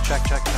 check, check, check.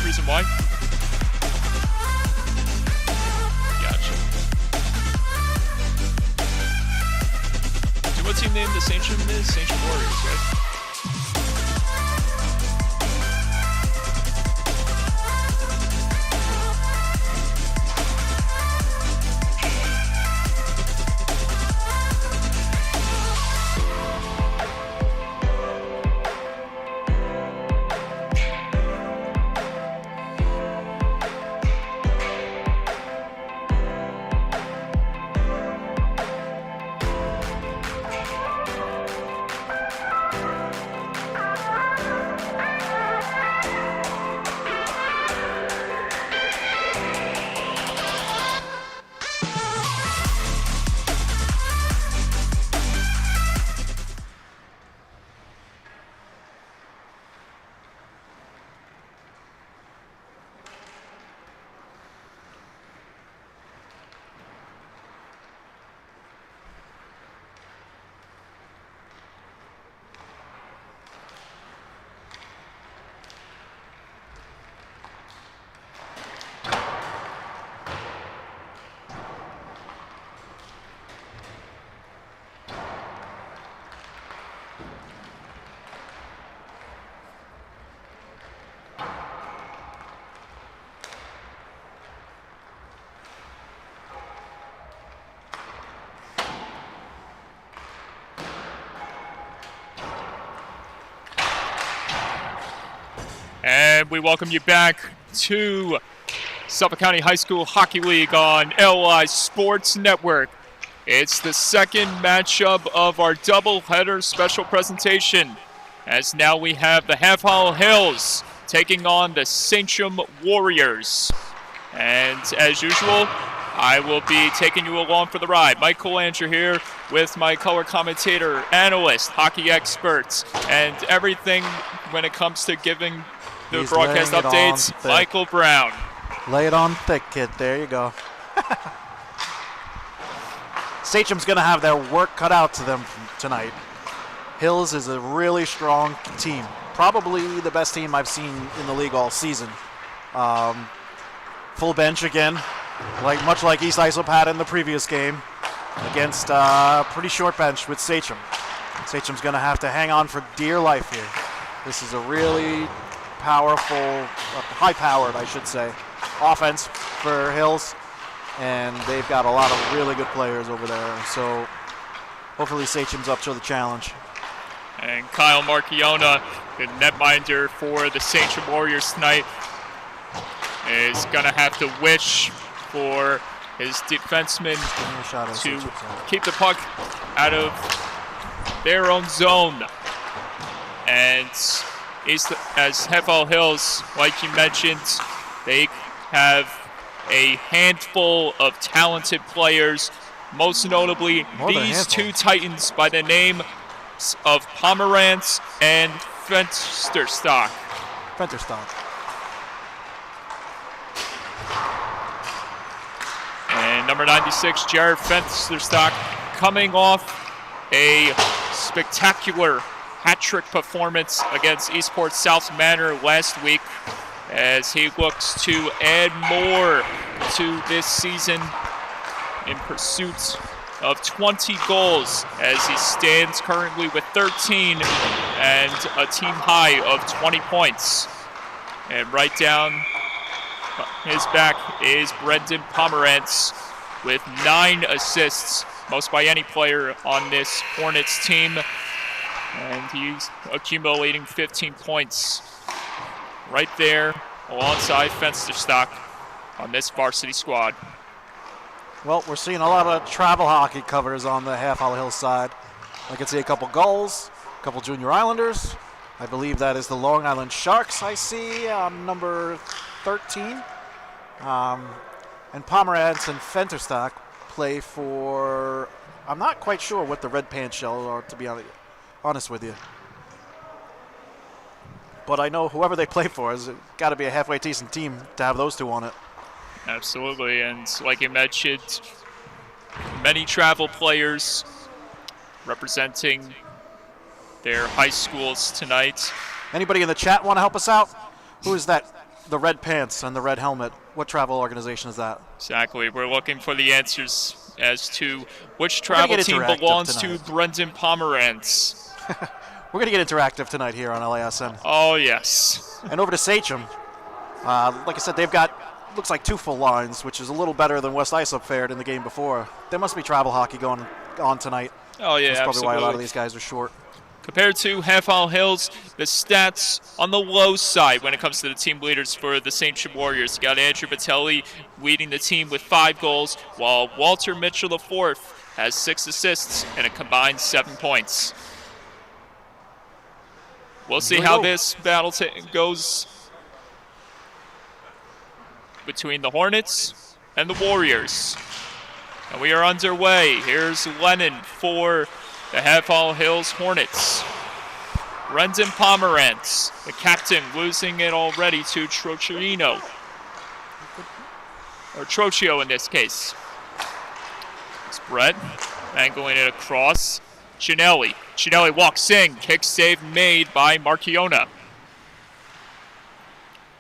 Reason why? Gotcha. So what team name the Sachem is? Sachem Warriors, right? And we welcome you back to Suffolk County High School Hockey League on LI Sports Network. It's the second matchup of our doubleheader special presentation, as now we have the Half Hollow Hills taking on the Sachem Warriors. And as usual, I will be taking you along for the ride. Mike Colanger here with my color commentator, analyst, hockey experts, and everything when it comes to giving the broadcast updates, Michael Brown. Lay it on thick, kid. There you go. Sachem's going to have their work cut out to them tonight. Hills is a really strong team. Probably the best team I've seen in the league all season. Full bench again, much like East Islip had in the previous game against pretty short bench with Sachem. Sachem's going to have to hang on for dear life here. This is a really powerful, high-powered, I should say, offense for Hills, and they've got a lot of really good players over there. So hopefully Sachem's up to the challenge. And Kyle Marchiona, the netminder for the Sachem Warriors tonight, is going to have to wish for his defensemen to keep the puck out of their own zone. And as SCHSHL Hills, like you mentioned, they have a handful of talented players, most notably these two Titans by the name of Pomerantz and Fensterstock. And number 96, Jared Fensterstock, coming off a spectacular hat-trick performance against Eastport South Manor last week, as he looks to add more to this season in pursuit of 20 goals, as he stands currently with 13 and a team high of 20 points. And right down his back is Brendan Pomerantz with 9 assists, most by any player on this Hornets team. And he's accumulating 15 points right there alongside Fensterstock on this varsity squad. Well, we're seeing a lot of travel hockey covers on the Half Hollow Hills side. I can see a couple Gulls, a couple Junior Islanders. I believe that is the Long Island Sharks I see on number 13. And Pomerantz and Fensterstock play for, I'm not quite sure what the Red Pants Shell are, to be honest with you. But I know whoever they play for has got to be a halfway decent team to have those two on it. Absolutely, and like you mentioned, many travel players representing their high schools tonight. Anybody in the chat want to help us out? Who is that? The red pants and the red helmet. What travel organization is that? Exactly. We're looking for the answers as to which travel team belongs to Brendan Pomerantz. We're going to get interactive tonight here on LASN. Oh, yes. And over to Sachem. Like I said, they've got, looks like 2 full lines, which is a little better than West Islip fared in the game before. There must be travel hockey going on tonight. Oh, yeah, That's absolutely. probably why a lot of these guys are short. Compared to Half Hollow Hills, the stats on the low side when it comes to the team leaders for the Sachem Warriors. You got Andrew Batelli leading the team with 5 goals, while Walter Mitchell IV has 6 assists and a combined 7 points. We'll see how this battle goes between the Hornets and the Warriors. And we are underway. Here's Lennon for the Half Hollow Hills Hornets. Brendan Pomerantz, the captain, losing it already to Trocchino. Or Trocchio in this case. It's Brett angling it across. Chinelli. Chinelli walks in. Kick save made by Marchiona.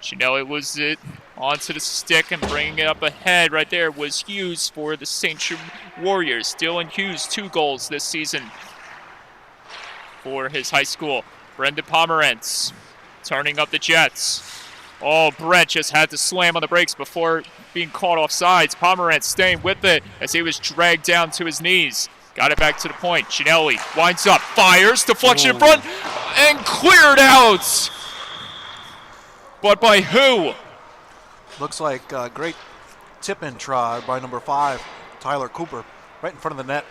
Chinelli loses it onto the stick and bringing it up ahead. Right there was Hughes for the Sachem Warriors. Dylan Hughes, 2 goals this season for his high school. Brendan Pomerantz turning up the Jets. Oh, Brett just had to slam on the brakes before being caught off sides. Pomerantz staying with it as he was dragged down to his knees. Got it back to the point. Chinelli winds up, fires, deflection in front, and cleared out. But by who? Looks like a great tip-in try by number 5, Tyler Cooper, right in front of the net.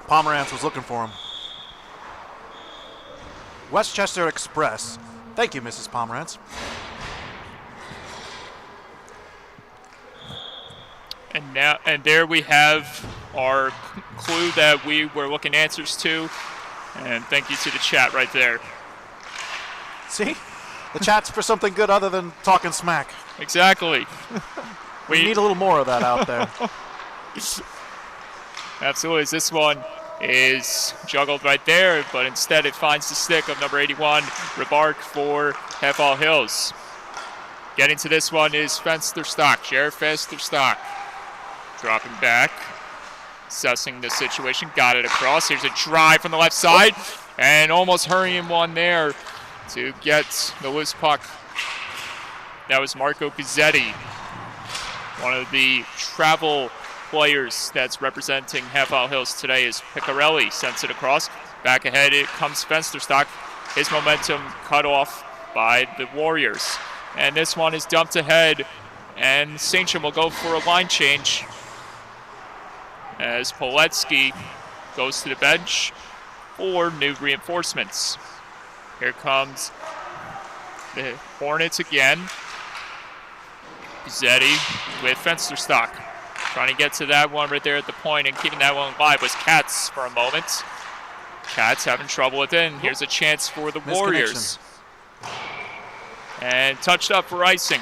Pomerantz was looking for him. Westchester Express. Thank you, Mrs. Pomerantz. And there we have our clue that we were looking answers to. And thank you to the chat right there. See? The chat's for something good other than talking smack. Exactly. We need a little more of that out there. Absolutely. This one is juggled right there, but instead it finds the stick of number 81, Rebark for Half Hollow Hills. Getting to this one is Fensterstock, Jared Fensterstock. Dropping back, assessing the situation, got it across. Here's a drive from the left side. And almost hurrying one there to get the loose puck. That was Marco Pizzetti, one of the travel players that's representing Half Isle Hills today. Is Piccarelli, sends it across. Back ahead, it comes Fensterstock. His momentum cut off by the Warriors. And this one is dumped ahead, and Sachem will go for a line change as Poletsky goes to the bench for new reinforcements. Here comes the Hornets again. Pizzetti with Fensterstock. Trying to get to that one right there at the point and keeping that one alive was Katz for a moment. Katz having trouble with it, and here's a chance for the Warriors. And touched up for icing.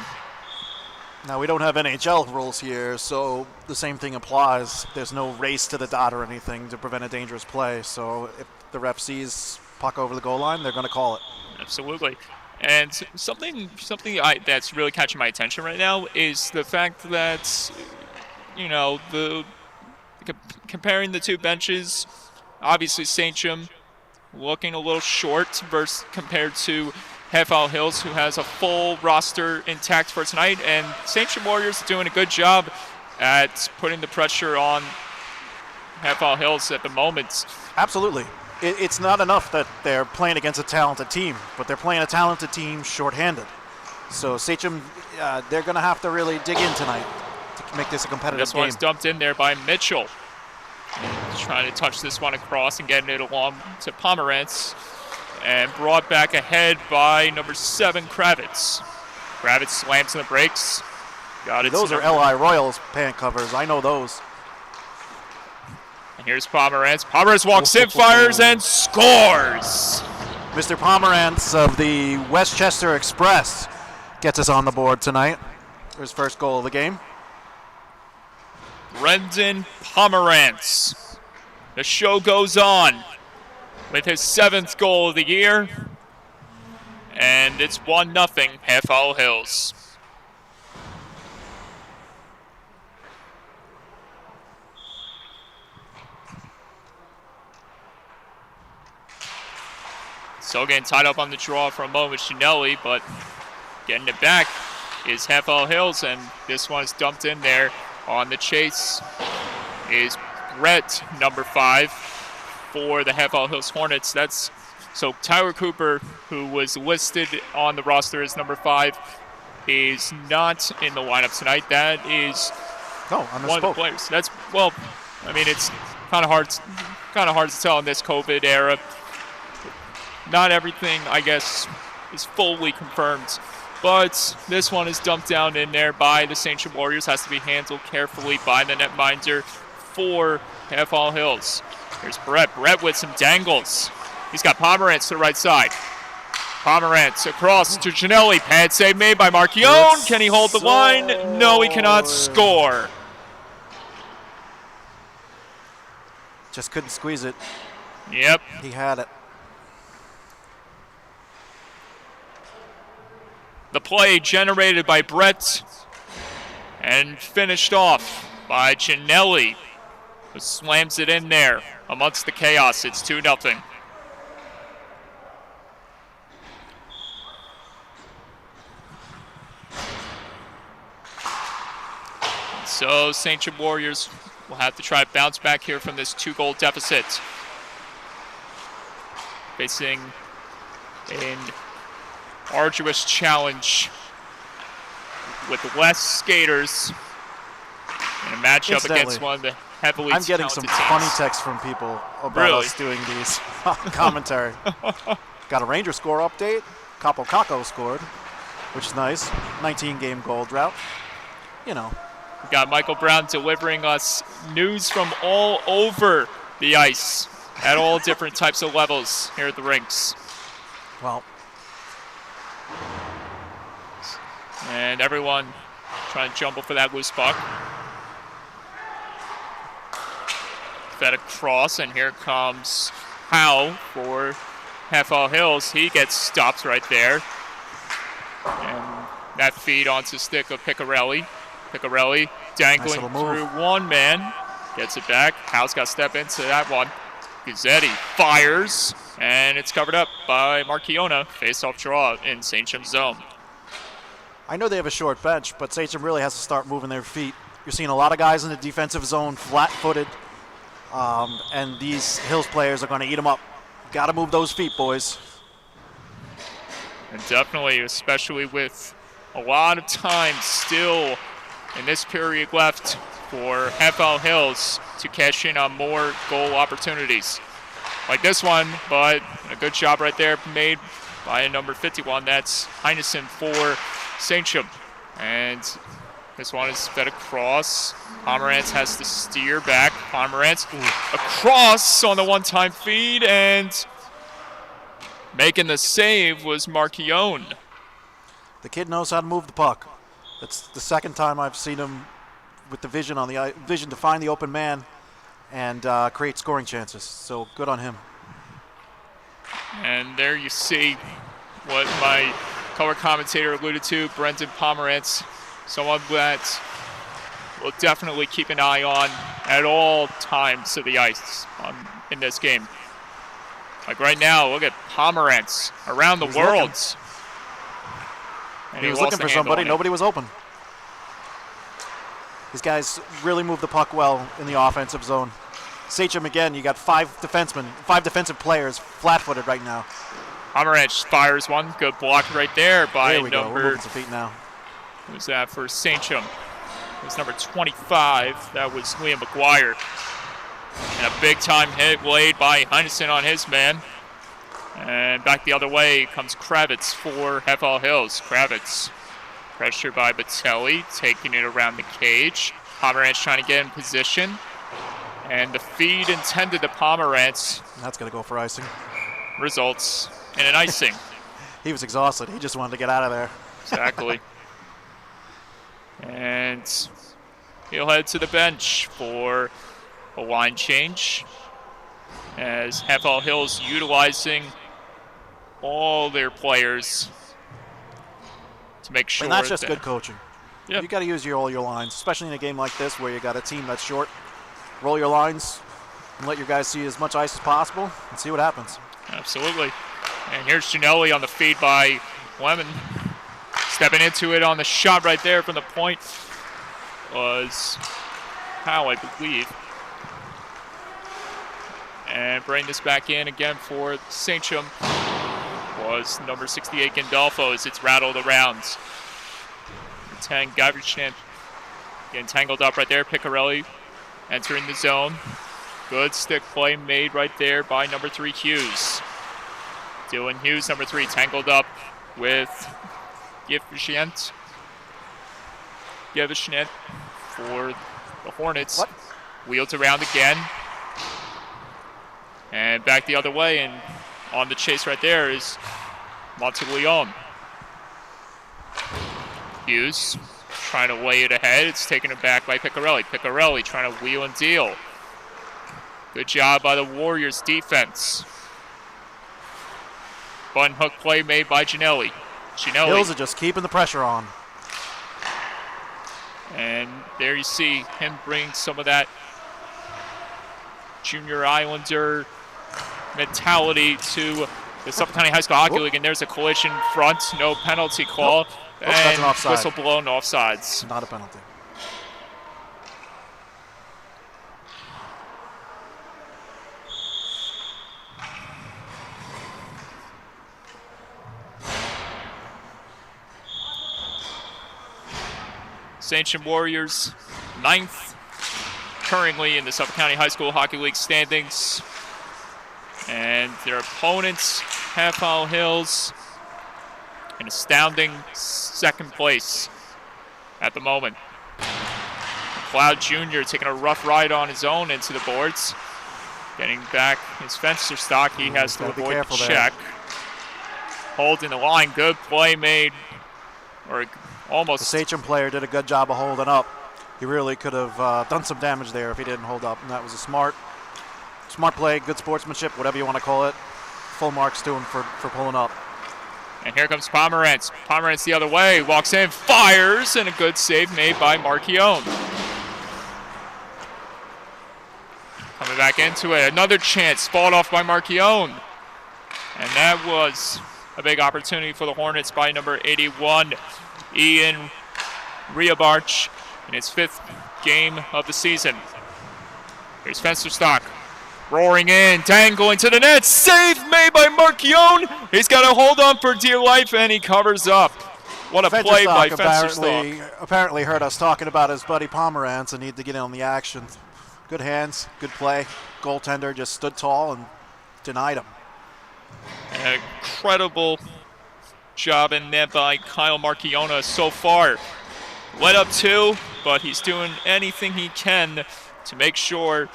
Now, we don't have NHL rules here, so the same thing applies. There's no race to the dot or anything to prevent a dangerous play. So if the ref sees puck over the goal line, they're going to call it. Absolutely. And something that's really catching my attention right now is the fact that, you know, comparing the two benches, obviously Sachem looking a little short compared to Half Isle Hills, who has a full roster intact for tonight, and Sachem Warriors are doing a good job at putting the pressure on Half Isle Hills at the moment. Absolutely. It's not enough that they're playing against a talented team, but they're playing a talented team shorthanded. So Sachem, they're going to have to really dig in tonight to make this a competitive game. This one's dumped in there by Mitchell. Trying to touch this one across and getting it along to Pomerantz. And brought back ahead by number 7, Kravitz. Kravitz slams in the brakes. Got it. Those are LI Royals pant covers. I know those. And here's Pomerantz. Pomerantz walks in, fires, and scores! Mr. Pomerantz of the Westchester Express gets us on the board tonight for his first goal of the game. Brendan Pomerantz. The show goes on with his 7th goal of the year. And it's 1-0 Half Isle Hills. Still getting tied up on the draw for a moment with Chinelli, but getting it back is Half Isle Hills, and this one is dumped in there on the chase is Brett, number 5, for the Half Isle Hills Hornets. So Tyler Cooper, who was listed on the roster as number 5, is not in the lineup tonight. That is one of the players. It's kind of hard to tell in this COVID era. Not everything, I guess, is fully confirmed. But this one is dumped down in there by the Sachem Warriors. Has to be handled carefully by the netminder for Half Isle Hills. Here's Brett. Brett with some dangles. He's got Pomerantz to the right side. Pomerantz across to Ginelli. Pad save made by Marchione. Can he hold the line? No, he cannot score. Just couldn't squeeze it. Yep. He had it. The play generated by Brett and finished off by Ginelli, who slams it in there amongst the chaos. It's 2-0. So Sachem Warriors will have to try to bounce back here from this 2-goal deficit. Facing an arduous challenge with less skaters in a matchup against one of the heavily talented I'm getting some funny texts from people about us doing these commentary. Got a Ranger score update. Capo Caco scored, which is nice. 19-game goal drought. You know. We've got Michael Brown delivering us news from all over the ice at all different types of levels here at the rinks. Well. And everyone trying to jumble for that loose puck. Fed across, and here comes Howe for Half Isle Hills. He gets stopped right there. And that feed onto stick of Piccarelli. Piccarelli dangling through one man. Gets it back. Howe's got to step into that one. Guzzetti fires, and it's covered up by Marchiona. Face-off draw in Sachem's zone. I know they have a short bench, but Sachem really has to start moving their feet. You're seeing a lot of guys in the defensive zone flat-footed, and these Hills players are going to eat them up. Got to move those feet, boys. And definitely, especially with a lot of time still in this period left for FL Hills to cash in on more goal opportunities. Like this one, but a good job right there made by number 51. That's Heinesen for Sachem. And this one is fed across. Pomerantz has to steer back. Pomerantz across on the one-time feed, and making the save was Marchione. The kid knows how to move the puck. That's the second time I've seen him with the vision on the vision to find the open man and create scoring chances. So good on him. And there you see what my color commentator alluded to, Brendan Pomerantz, someone that we'll definitely keep an eye on at all times of the ice in this game. Like right now, look at Pomerantz around the world. He was looking for somebody. Nobody was open. These guys really move the puck well in the offensive zone. Sachem, again, you got five defensive players flat-footed right now. Pomerantz fires one. Good block right there by there we go. We're number. moving some feet now. Who's that for Sachem? It was number 25. That was Liam McGuire. And a big-time hit laid by Heinesen on his man. And back the other way comes Kravitz for FL Hills. Kravitz, pressure by Batelli, taking it around the cage. Pomerantz trying to get in position. And the feed intended to Pomerantz. That's going to go for icing. Results in an icing. He was exhausted. He just wanted to get out of there. Exactly. And he'll head to the bench for a line change, as FL Hills utilizing all their players to make sure. And that's just good coaching. Yep. You got to use all your lines, especially in a game like this where you got a team that's short. Roll your lines and let your guys see as much ice as possible and see what happens. Absolutely. And here's Ginelli on the feed by Lemon. Stepping into it on the shot right there from the point was Howe, I believe. And bring this back in again for Sachem was number 68 Gandolfo as it's rattled around. 10 Gavrichan getting tangled up right there. Piccarelli entering the zone. Good stick play made right there by number 3 Hughes. Dylan Hughes, number 3, tangled up with Gavichan for the Hornets. What? Wheels around again. And back the other way, and on the chase right there is Monteleone. Hughes trying to lay it ahead. It's taken it back by Piccarelli. Piccarelli trying to wheel and deal. Good job by the Warriors defense. Button hook play made by Ginelli. Hills are just keeping the pressure on. And there you see him bring some of that Junior Islander mentality to the Suffolk County High School Hockey League. And there's a collision front, no penalty call. And that's an offside. Whistle blown, offsides. Not a penalty. Sachem Warriors, 9th currently in the Suffolk County High School Hockey League standings. And their opponents, Half Mile Hills, an astounding 2nd place at the moment. Cloud Jr. taking a rough ride on his own into the boards. Getting back his fencer stock. He has to avoid the check. Holding the line. Good play made. Or almost. The Sachem player did a good job of holding up. He really could have done some damage there if he didn't hold up. And that was a smart play, good sportsmanship, whatever you want to call it. Full marks to him for pulling up. And here comes Pomerantz. Pomerantz the other way, walks in, fires, and a good save made by Marchione. Coming Coming back into it. Another chance. Fought off by Marchione. And that was a big opportunity for the Hornets by number 81, Ian Riabarch, in his 5th game of the season. Here's Fensterstock. Roaring in, dangling to the net. Save made by Marchione. He's got to hold on for dear life, and he covers up. What a play by Fensterstock. Apparently heard us talking about his buddy Pomerantz and needed to get in on the action. Good hands, good play. Goaltender just stood tall and denied him. An incredible job in net by Kyle Marchione so far. Led up 2, but he's doing anything he can to make sure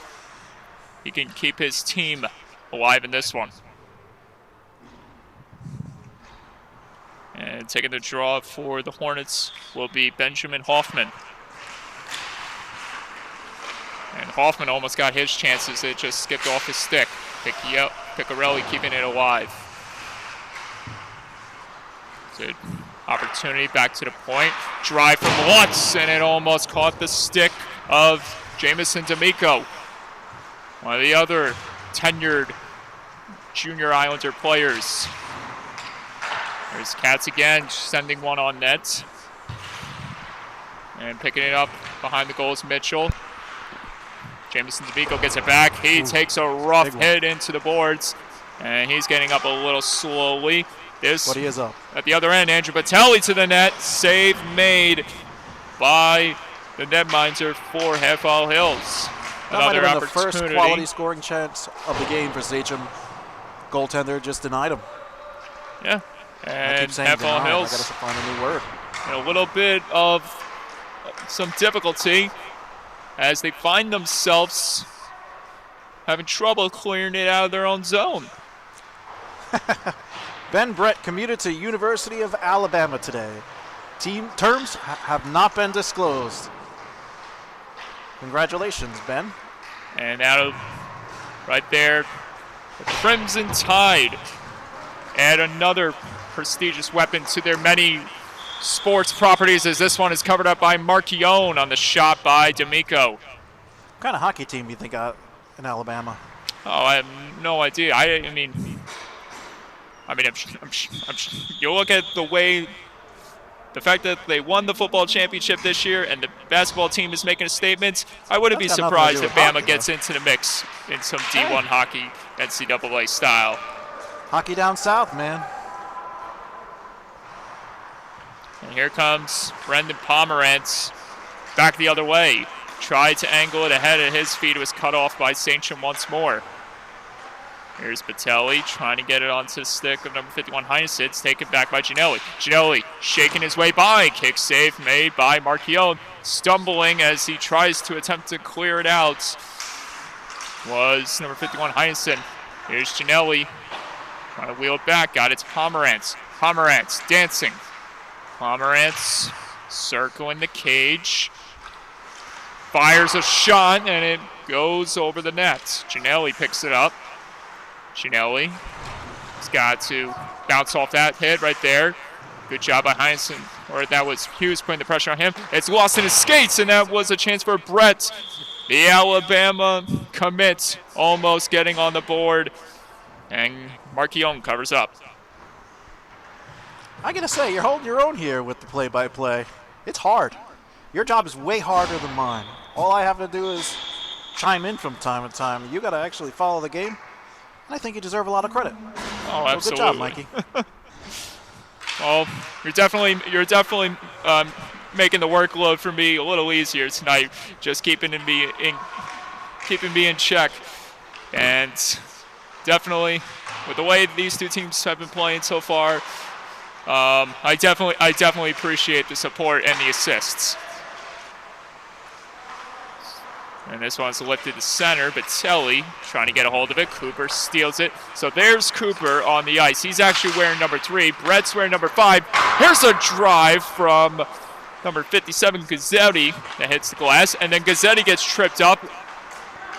he can keep his team alive in this one. And taking the draw for the Hornets will be Benjamin Hoffman. And Hoffman almost got his chances. It just skipped off his stick. Piccarelli keeping it alive. Good opportunity back to the point. Drive from Lutz, and it almost caught the stick of Jamison D'Amico, one of the other tenured junior Islander players. There's Katz again, sending one on net. And picking it up behind the goal is Mitchell. Jamison D'Amico gets it back. He takes a rough hit into the boards, and he's getting up a little slowly. But he is up. At the other end, Andrew Batelli to the net. Save made by the netminder for Half Isle Hills. That might have been the first quality scoring chance of the game for Sachem. Goaltender just denied him. Yeah. And Half Isle Hills. I got to find a new word. And a little bit of some difficulty as they find themselves having trouble clearing it out of their own zone. Ben Brett commuted to University of Alabama today. Team terms have not been disclosed. Congratulations, Ben. And out of right there, the Crimson Tide add another prestigious weapon to their many sports properties, as this one is covered up by Marchione on the shot by D'Amico. What kind of hockey team do you think in Alabama? Oh, I have no idea. I mean, you look at the fact that they won the football championship this year and the basketball team is making a statement, I wouldn't be surprised if Bama gets into the mix in some D1 hockey, NCAA style. Hockey down south, man. And here comes Brendan Pomerantz back the other way. Tried to angle it ahead of his feet. It was cut off by Sachem once more. Here's Batelli trying to get it onto the stick of number 51, Heinesen. It's taken back by Ginelli. Ginelli shaking his way by. Kick save made by Marchione. Stumbling as he tries to attempt to clear it out was number 51, Heinesen. Here's Ginelli trying to wheel it back. Got it to Pomerantz. Pomerantz dancing. Pomerantz circling the cage. Fires a shot, and it goes over the net. Ginelli picks it up. Ginelli has got to bounce off that hit right there. Good job by Heinesen, or that was Hughes putting the pressure on him. It's lost in his skates, and that was a chance for Brett. The Alabama commit almost getting on the board, and Marchione covers up. I gotta say, you're holding your own here with the play-by-play. It's hard. Your job is way harder than mine. All I have to do is chime in from time to time. You gotta actually follow the game. I think you deserve a lot of credit. Oh, absolutely. So good job, Mikey. Well, you're definitely making the workload for me a little easier tonight, just keeping me in check. And definitely, with the way these two teams have been playing so far, I definitely appreciate the support and the assists. And this one's lifted to center, but Telly trying to get a hold of it. Cooper steals it. So there's Cooper on the ice. He's actually wearing number 3. Brett's wearing number 5. Here's a drive from number 57, Gazzetti, that hits the glass. And then Gazzetti gets tripped up,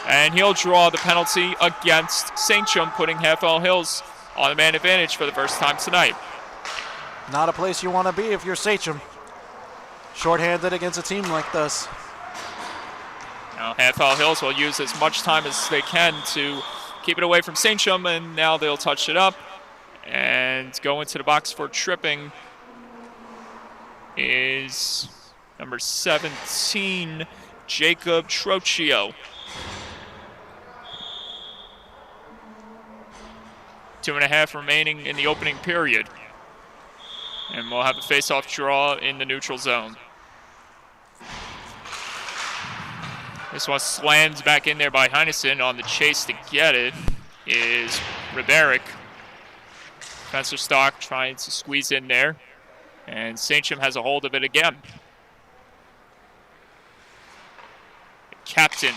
and he'll draw the penalty against Sachem, putting Half Isle Hills on the man advantage for the first time tonight. Not a place you want to be if you're Sachem. Shorthanded against a team like this. Now Half Hour Hills will use as much time as they can to keep it away from Sachem, and now they'll touch it up and go into the box for tripping is number 17, Jacob Trocchio. 2.5 remaining in the opening period. And we'll have a face-off draw in the neutral zone. This one slams back in there by Heinesen. On the chase to get it is Riberic. Fensterstock trying to squeeze in there. And Sachem has a hold of it again. Captain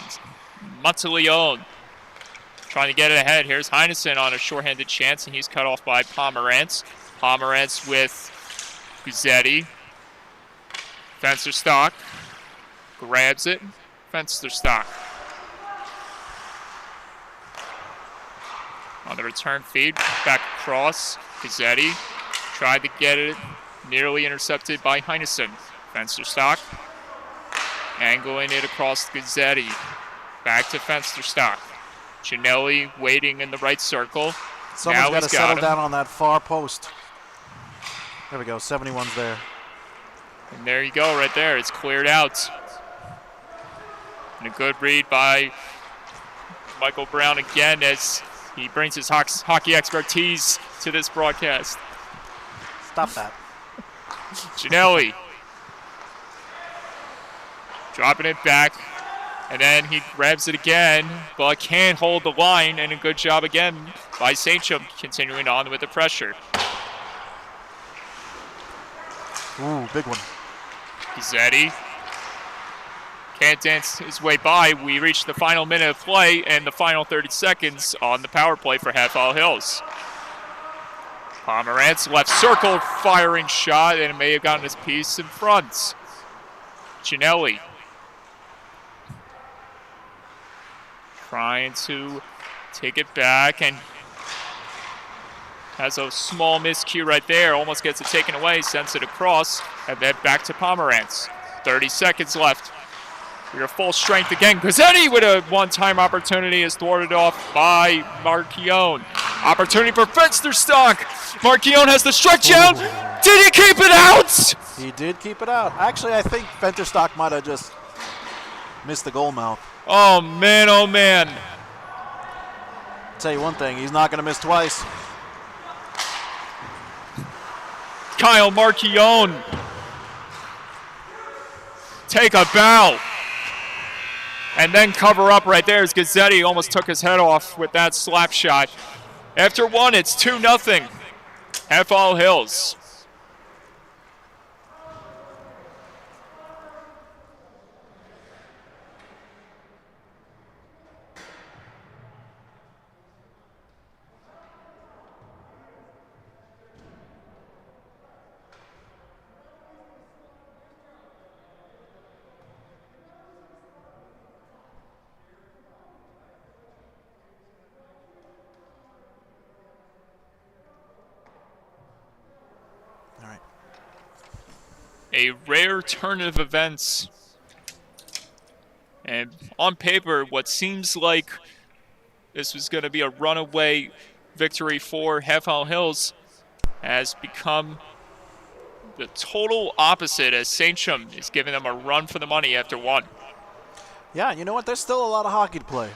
Monteleone trying to get it ahead. Here's Heinesen on a shorthanded chance, and he's cut off by Pomerantz. Pomerantz with Guzzetti. Fensterstock grabs it. Fensterstock. On the return feed, back across. Guzzetti tried to get it, nearly intercepted by Heinesen. Fensterstock angling it across Guzzetti. Back to Fensterstock. Ginelli waiting in the right circle. Someone's got to settle down on that far post. There we go, 71's there. And there you go, right there. It's cleared out. And a good read by Michael Brown again as he brings his hockey expertise to this broadcast. Stop that. Ginelli dropping it back, and then he grabs it again, but can't hold the line, and a good job again by Sachem continuing on with the pressure. Ooh, big one. Guzzetti can't dance his way by. We reach the final minute of play and the final 30 seconds on the power play for Half Hour Hills. Pomerantz left circle firing shot, and it may have gotten his piece in front. Ginelli trying to take it back and has a small miscue right there. Almost gets it taken away, sends it across, and then back to Pomerantz. 30 seconds left. We are full strength again. Guzzetti with a one-time opportunity is thwarted off by Marchione. Opportunity for Fensterstock. Marchione has the stretch out. Did he keep it out? He did keep it out. Actually, I think Fensterstock might have just missed the goal mouth. Oh, man, oh, man. I'll tell you one thing, he's not going to miss twice. Kyle Marchione. Take a bow. And then cover up right there as Guzzetti almost took his head off with that slap shot. After one, it's 2-0. Half Hour Hills. A rare turn of events. And on paper, what seems like this was going to be a runaway victory for Half Hour Hills has become the total opposite as Sachem is giving them a run for the money after one. Yeah, you know what? There's still a lot of hockey to play.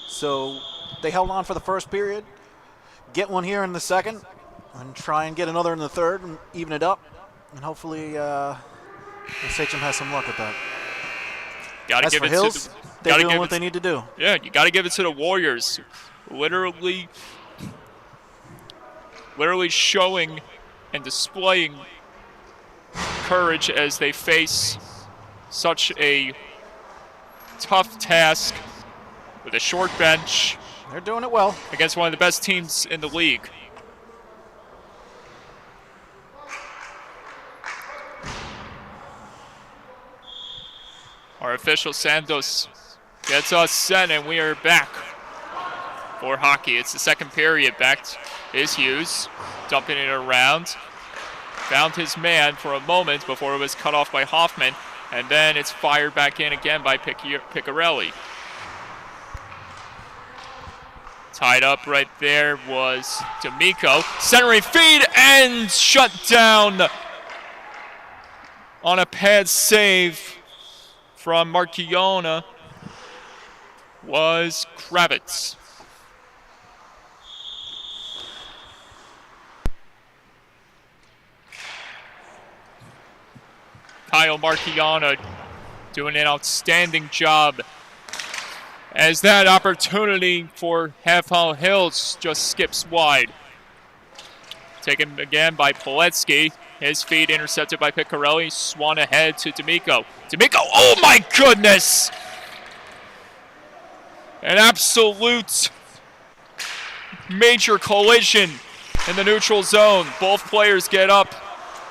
So they held on for the first period, get one here in the second, and try and get another in the third and even it up. And hopefully Sachem has some luck with that. Gotta give for it Hills, to the, they're doing what they need to do. Yeah, you got to give it to the Warriors. Literally showing and displaying courage as they face such a tough task with a short bench. They're doing it well. Against one of the best teams in the league. Our official Santos gets us set, and we are back for hockey. It's the second period. Back is Hughes, dumping it around. Found his man for a moment before it was cut off by Hoffman. And then it's fired back in again by Piccarelli. Tied up right there was D'Amico. Centering feed and shut down on a pad save from Marchiona was Kravitz. Kyle Marchiona doing an outstanding job as that opportunity for Half Hall Hills just skips wide. Taken again by Poletsky. His feed intercepted by Piccarelli. Swan ahead to D'Amico. D'Amico, oh my goodness! An absolute major collision in the neutral zone. Both players get up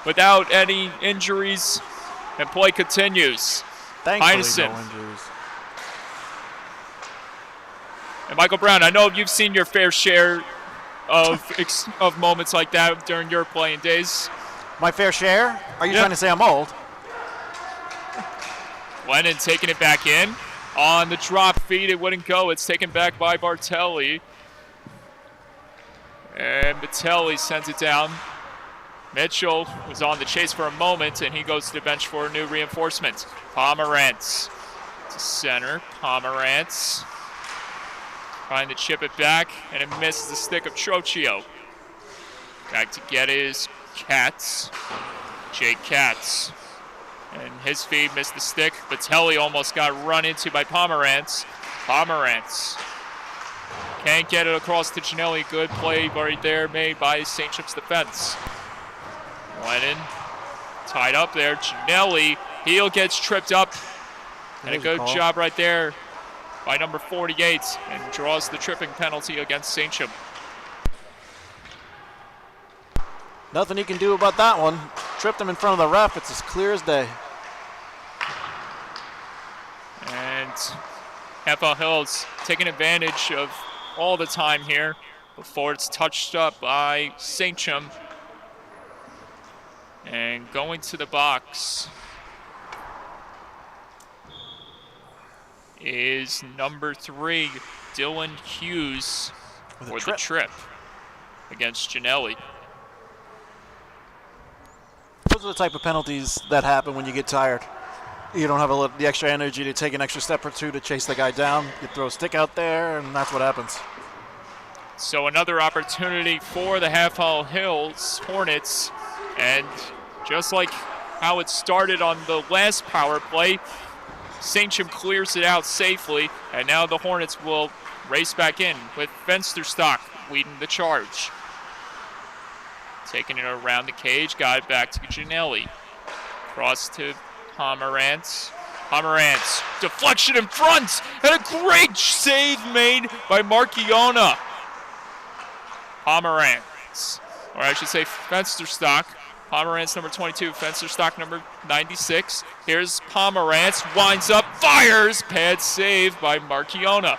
without any injuries, and play continues. Thankfully, Heinesen. no injuries. And Michael Brown, I know you've seen your fair share of moments like that during your playing days. My fair share? Are you Yep. trying to say I'm old? Lennon taking it back in. On the drop feed, it wouldn't go. It's taken back by Bartelli. And Bartelli sends it down. Mitchell was on the chase for a moment, and he goes to the bench for a new reinforcement. Pomerantz to center. Pomerantz trying to chip it back, and it misses the stick of Trocchio. Back to get his Katz. Jake Katz. And his feed missed the stick. Bartelli almost got run into by Pomerantz. Pomerantz can't get it across to Ginelli. Good play right there made by Sachem's defense. Lennon tied up there. Ginelli, heel gets tripped up. And a good job right there by number 48, and draws the tripping penalty against Sachem. Nothing he can do about that one. Tripped him in front of the ref. It's as clear as day. And Half Hall Hills taking advantage of all the time here before it's touched up by Sachem. And going to the box is number 3, Dylan Hughes, for the trip against Ginelli. Those are the type of penalties that happen when you get tired. You don't have the extra energy to take an extra step or two to chase the guy down. You throw a stick out there, and that's what happens. So another opportunity for the Half Hall Hills Hornets. And just like how it started on the last power play, Sachem clears it out safely, and now the Hornets will race back in with Fensterstock leading the charge. Taking it around the cage, got it back to Ginelli. Cross to Pomerantz. Pomerantz, deflection in front, and a great save made by Marchiona. Pomerantz, or I should say Fensterstock. Pomerantz number 22, Fensterstock number 96. Here's Pomerantz, winds up, fires, pad save by Marchiona.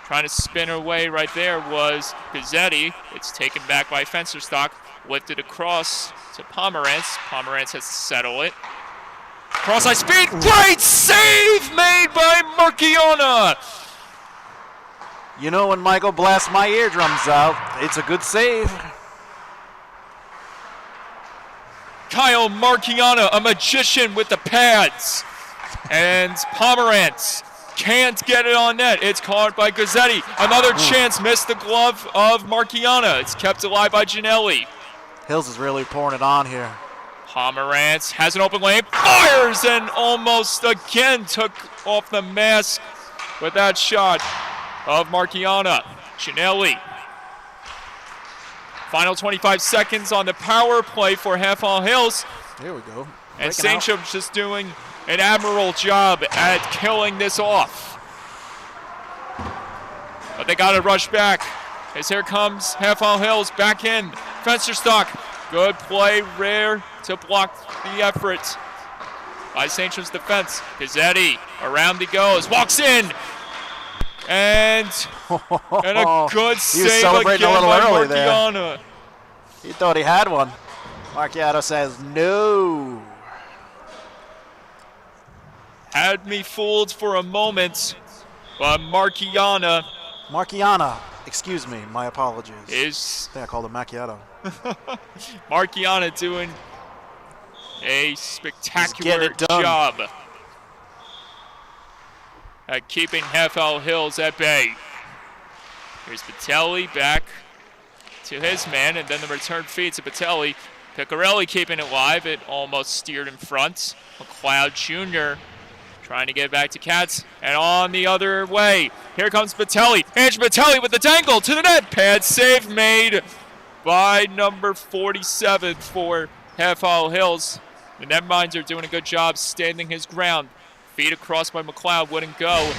Trying to spin away right there was Gazzetti. It's taken back by Fensterstock, lifted across to Pomerantz. Pomerantz has to settle it. Cross high speed, great save made by Marchiona. You know when Michael blasts my eardrums out, it's a good save. Kyle Marchiona, a magician with the pads. And Pomerantz can't get it on net. It's caught by Gazzetti. Another chance, missed the glove of Marchiona. It's kept alive by Ginelli. Hills is really pouring it on here. Pomerantz has an open lane, fires, and almost again took off the mask with that shot of Marchiona. Ginelli. Final 25 seconds on the power play for Half Hall Hills. Here we go. And Sachem's just doing an admirable job at killing this off. But they got to rush back. As here comes Half Hall Hills back in. Fensterstock, good play, rare to block the effort by Sachem's defense. Gazzetti, around he goes, walks in. And a good save again by Marchiona. He thought he had one. Marchiato says no. Had me fooled for a moment, but Marchiana, excuse me, my apologies. I think I called him Macchiato. Marchiana doing a spectacular job at keeping Half-Owl Hills at bay. Here's Patelli back to his man, and then the return feed to Patelli. Piccarelli keeping it live. It almost steered in front. McLeod Jr. trying to get back to Katz, and on the other way. Here comes Patelli. Andrew Patelli with the dangle to the net. Pad save made by number 47 for Half-Owl Hills. The netminder doing a good job standing his ground. Feed across by McLeod, wouldn't go.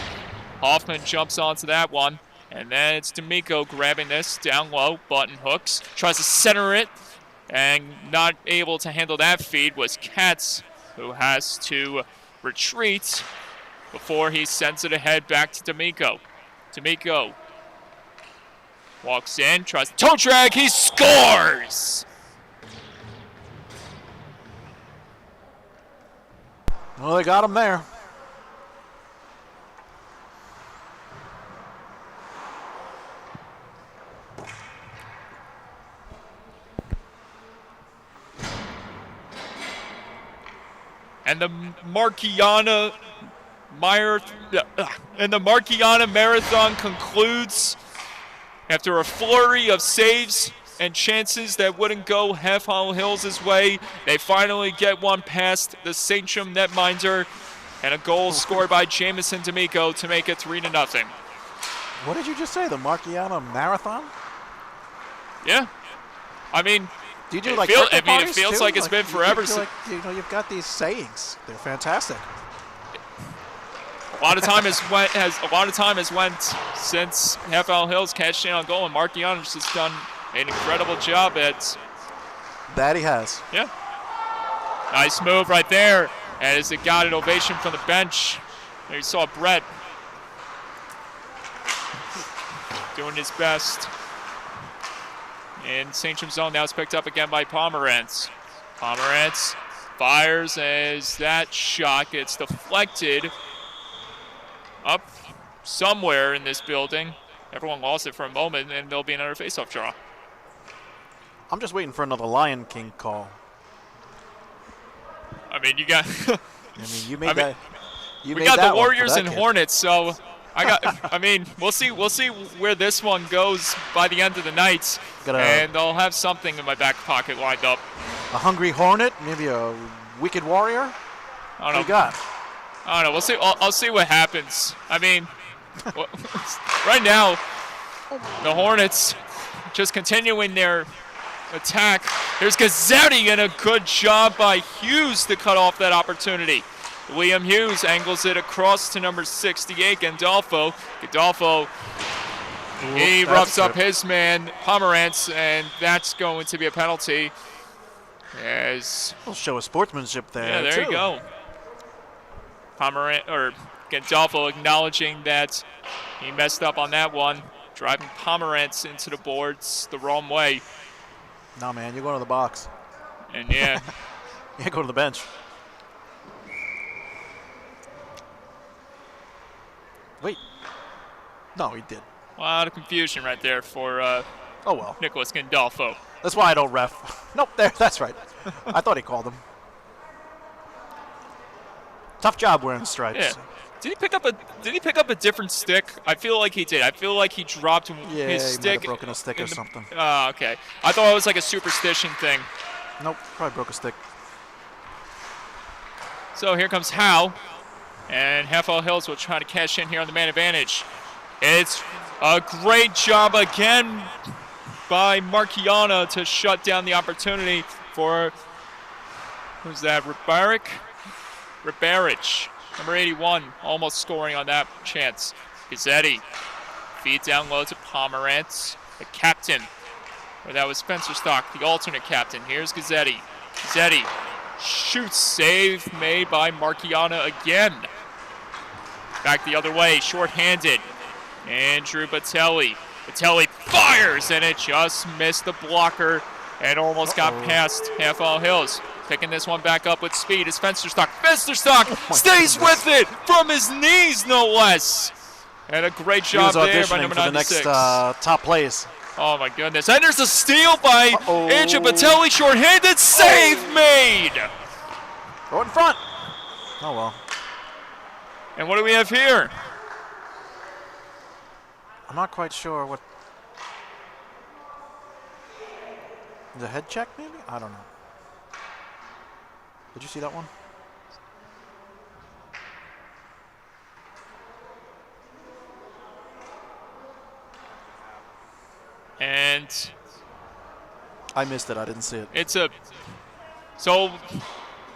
Hoffman jumps onto that one. And then it's D'Amico grabbing this down low. Button hooks. Tries to center it. And not able to handle that feed was Katz, who has to retreat before he sends it ahead back to D'Amico. D'Amico walks in, tries to toe drag. He scores! Well, they got him there. And the Marchiana Marathon concludes after a flurry of saves and chances that wouldn't go Half-Owl Hills' way. They finally get one past the Sachem netminder, and a goal scored by Jamison D'Amico to make it 3-0. What did you just say? The Marchiana Marathon? Yeah. I mean, do you do it feels too? like it's been forever. You've got these sayings. They're fantastic. A lot of time has went since Half-Owl Hills cashed in on goal, and Marchiana's just done an incredible job at. That he has. Yeah. Nice move right there, and as it got an ovation from the bench. There you saw Brett doing his best. In Sachem zone, now it's picked up again by Pomerantz. Pomerantz fires as that shot gets deflected up somewhere in this building. Everyone lost it for a moment, and there'll be another faceoff draw. I'm just waiting for another Lion King call. I mean, you got. You made that. We got the Warriors and Hornets, so we'll see where this one goes by the end of the night, and I'll have something in my back pocket lined up. A hungry Hornet, maybe a wicked Warrior. I don't know. What you got? I don't know. We'll see. I'll see what happens. I mean, right now, the Hornets just continuing their attack. There's Gazzetti, and a good job by Hughes to cut off that opportunity. Liam Hughes angles it across to number 68, Gandolfo. He roughs up his man, Pomerantz, and that's going to be a penalty. As we'll show a sportsmanship there. Yeah, there you go. Gandolfo acknowledging that he messed up on that one, driving Pomerantz into the boards the wrong way. No, man, you're going to the box. And yeah. You go to the bench. Wait. No, he did. A lot of confusion right there for Nicholas Gandolfo. That's why I don't ref. Nope, that's right. I thought he called him. Tough job wearing stripes. Yeah. Did he pick up a different stick? I feel like he did. I feel like he dropped his stick. He might have broken a stick or something. Oh, okay. I thought it was like a superstition thing. Nope, probably broke a stick. So here comes Howe. And Half-Owl Hills will try to cash in here on the man advantage. It's a great job again by Marchiana to shut down the opportunity for, who's that, Ribaric, number 81, almost scoring on that chance. Gazzetti feed down low to Pomerantz, the captain. Or that was Spencer Stock, the alternate captain. Here's Gazzetti. Gazzetti shoots, save made by Marchiana again. Back the other way, short-handed. Andrew Patelli. Patelli fires, and it just missed the blocker And almost got past Half Isle Hills. Picking this one back up with speed is Fensterstock. Fensterstock stays with it from his knees, no less. And a great job there by number 96. The next top place. Oh my goodness. And there's a steal by Andrew Batelli. Short-handed save made. Go in front. Oh well. And what do we have here? I'm not quite sure what. The head check, maybe? I don't know. Did you see that one? And I missed it. I didn't see it. It's a so.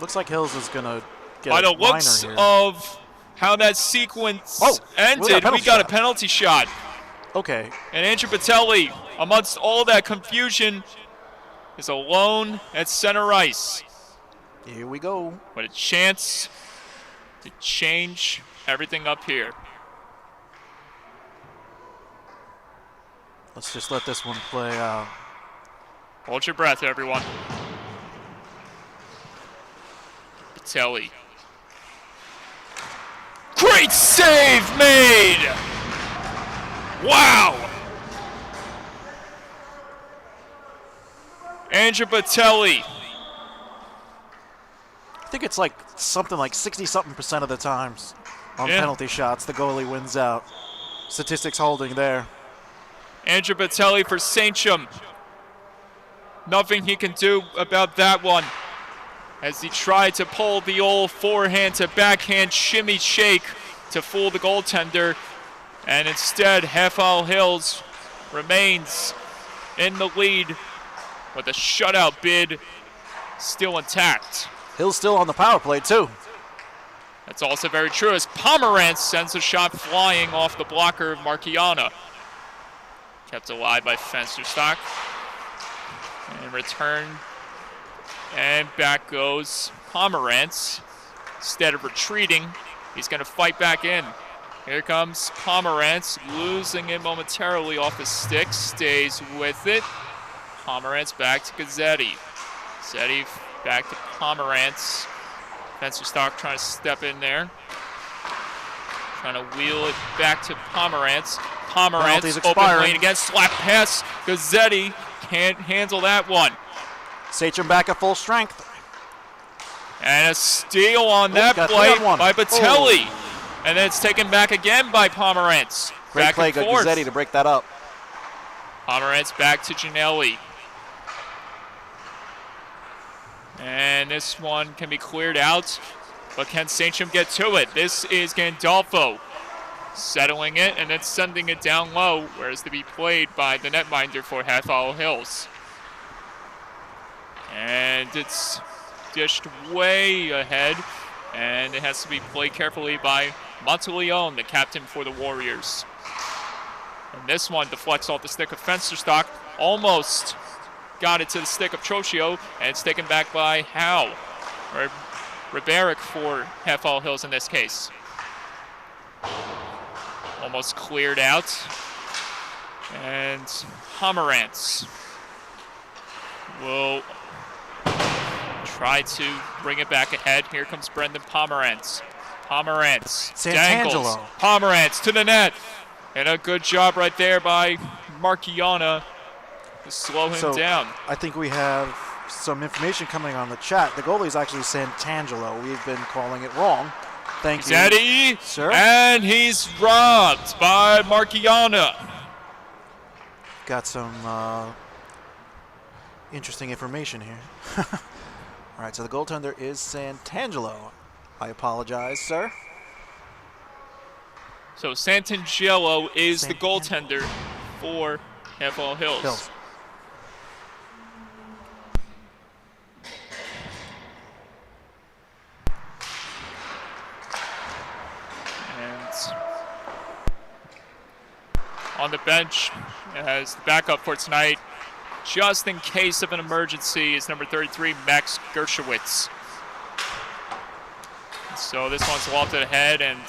Looks like Hills is gonna get by a the looks here. of how that sequence ended, we got a penalty shot. Okay. And Andrew Batelli, amongst all that confusion, is alone at center ice. Here we go. What a chance to change everything up here. Let's just let this one play out. Hold your breath, everyone. Batelli. Great save made! Wow! Andrew Batelli. I think it's like something like 60-something% of the times on penalty shots, the goalie wins out. Statistics holding there. Andrew Batelli for Sachem. Nothing he can do about that one as he tried to pull the old forehand to backhand shimmy shake to fool the goaltender. And instead, Half Isle Hills remains in the lead with a shutout bid still intact. Hill's still on the power play, too. That's also very true as Pomerantz sends a shot flying off the blocker of Marchiana. Kept alive by Fensterstock. And return. And back goes Pomerantz. Instead of retreating, he's going to fight back in. Here comes Pomerantz, losing it momentarily off his stick. Stays with it. Pomerantz back to Gazzetti. Gazzetti back to Pomerantz. Fensterstock trying to step in there. Trying to wheel it back to Pomerantz. Pomerantz open lane again. Slap pass. Gazzetti can't handle that one. Sachem back at full strength. And a steal on that play by Batelli. And then it's taken back again by Pomerantz. Great play, Gazzetti to break that up. Pomerantz back to Ginelli. And this one can be cleared out, but can Sachem get to it? This is Gandolfo settling it and then sending it down low, where it's to be played by the netminder for Half Isle Hills. And it's dished way ahead, and it has to be played carefully by Monteleone, the captain for the Warriors. And this one deflects off the stick of Fensterstock, almost got it to the stick of Trochio, and it's taken back by Howe, or Riberic for Half Isle Hills in this case. Almost cleared out. And Pomerantz will try to bring it back ahead. Here comes Brendan Pomerantz. Pomerantz dangles. Pomerantz to the net. And a good job right there by Marchiana to slow him down. I think we have some information coming on the chat. The goalie is actually Santangelo. We've been calling it wrong. Thank you, Eddie, sir. And he's robbed by Marchiana. Got some interesting information here. All right, so the goaltender is Santangelo. I apologize, sir. So Santangelo is the goaltender for Half Isle Hills. On the bench as the backup for tonight, just in case of an emergency, is number 33, Max Gershowitz. So this one's lofted ahead, and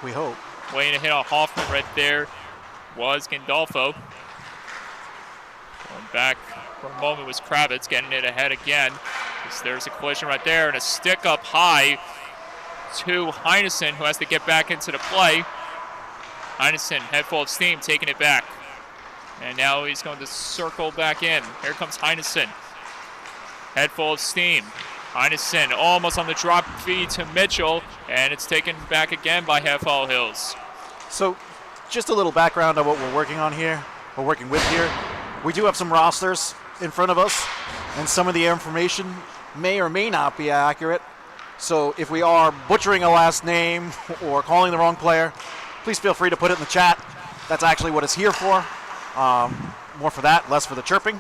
we hope waiting to hit on Hoffman right there was Gandolfo. Going back For a moment was Kravitz getting it ahead again. There's a collision right there and a stick up high to Heinesen, who has to get back into the play. Heinesen, head full of steam, taking it back. And now he's going to circle back in. Here comes Heinesen. Head full of steam. Heinesen almost on the drop feed to Mitchell, and it's taken back again by Half Hollow Hills. So just a little background on what we're working on here, we're working with here. We do have some rosters in front of us, and some of the information may or may not be accurate. So if we are butchering a last name or calling the wrong player, please feel free to put it in the chat. That's actually what it's here for. More for that, less for the chirping.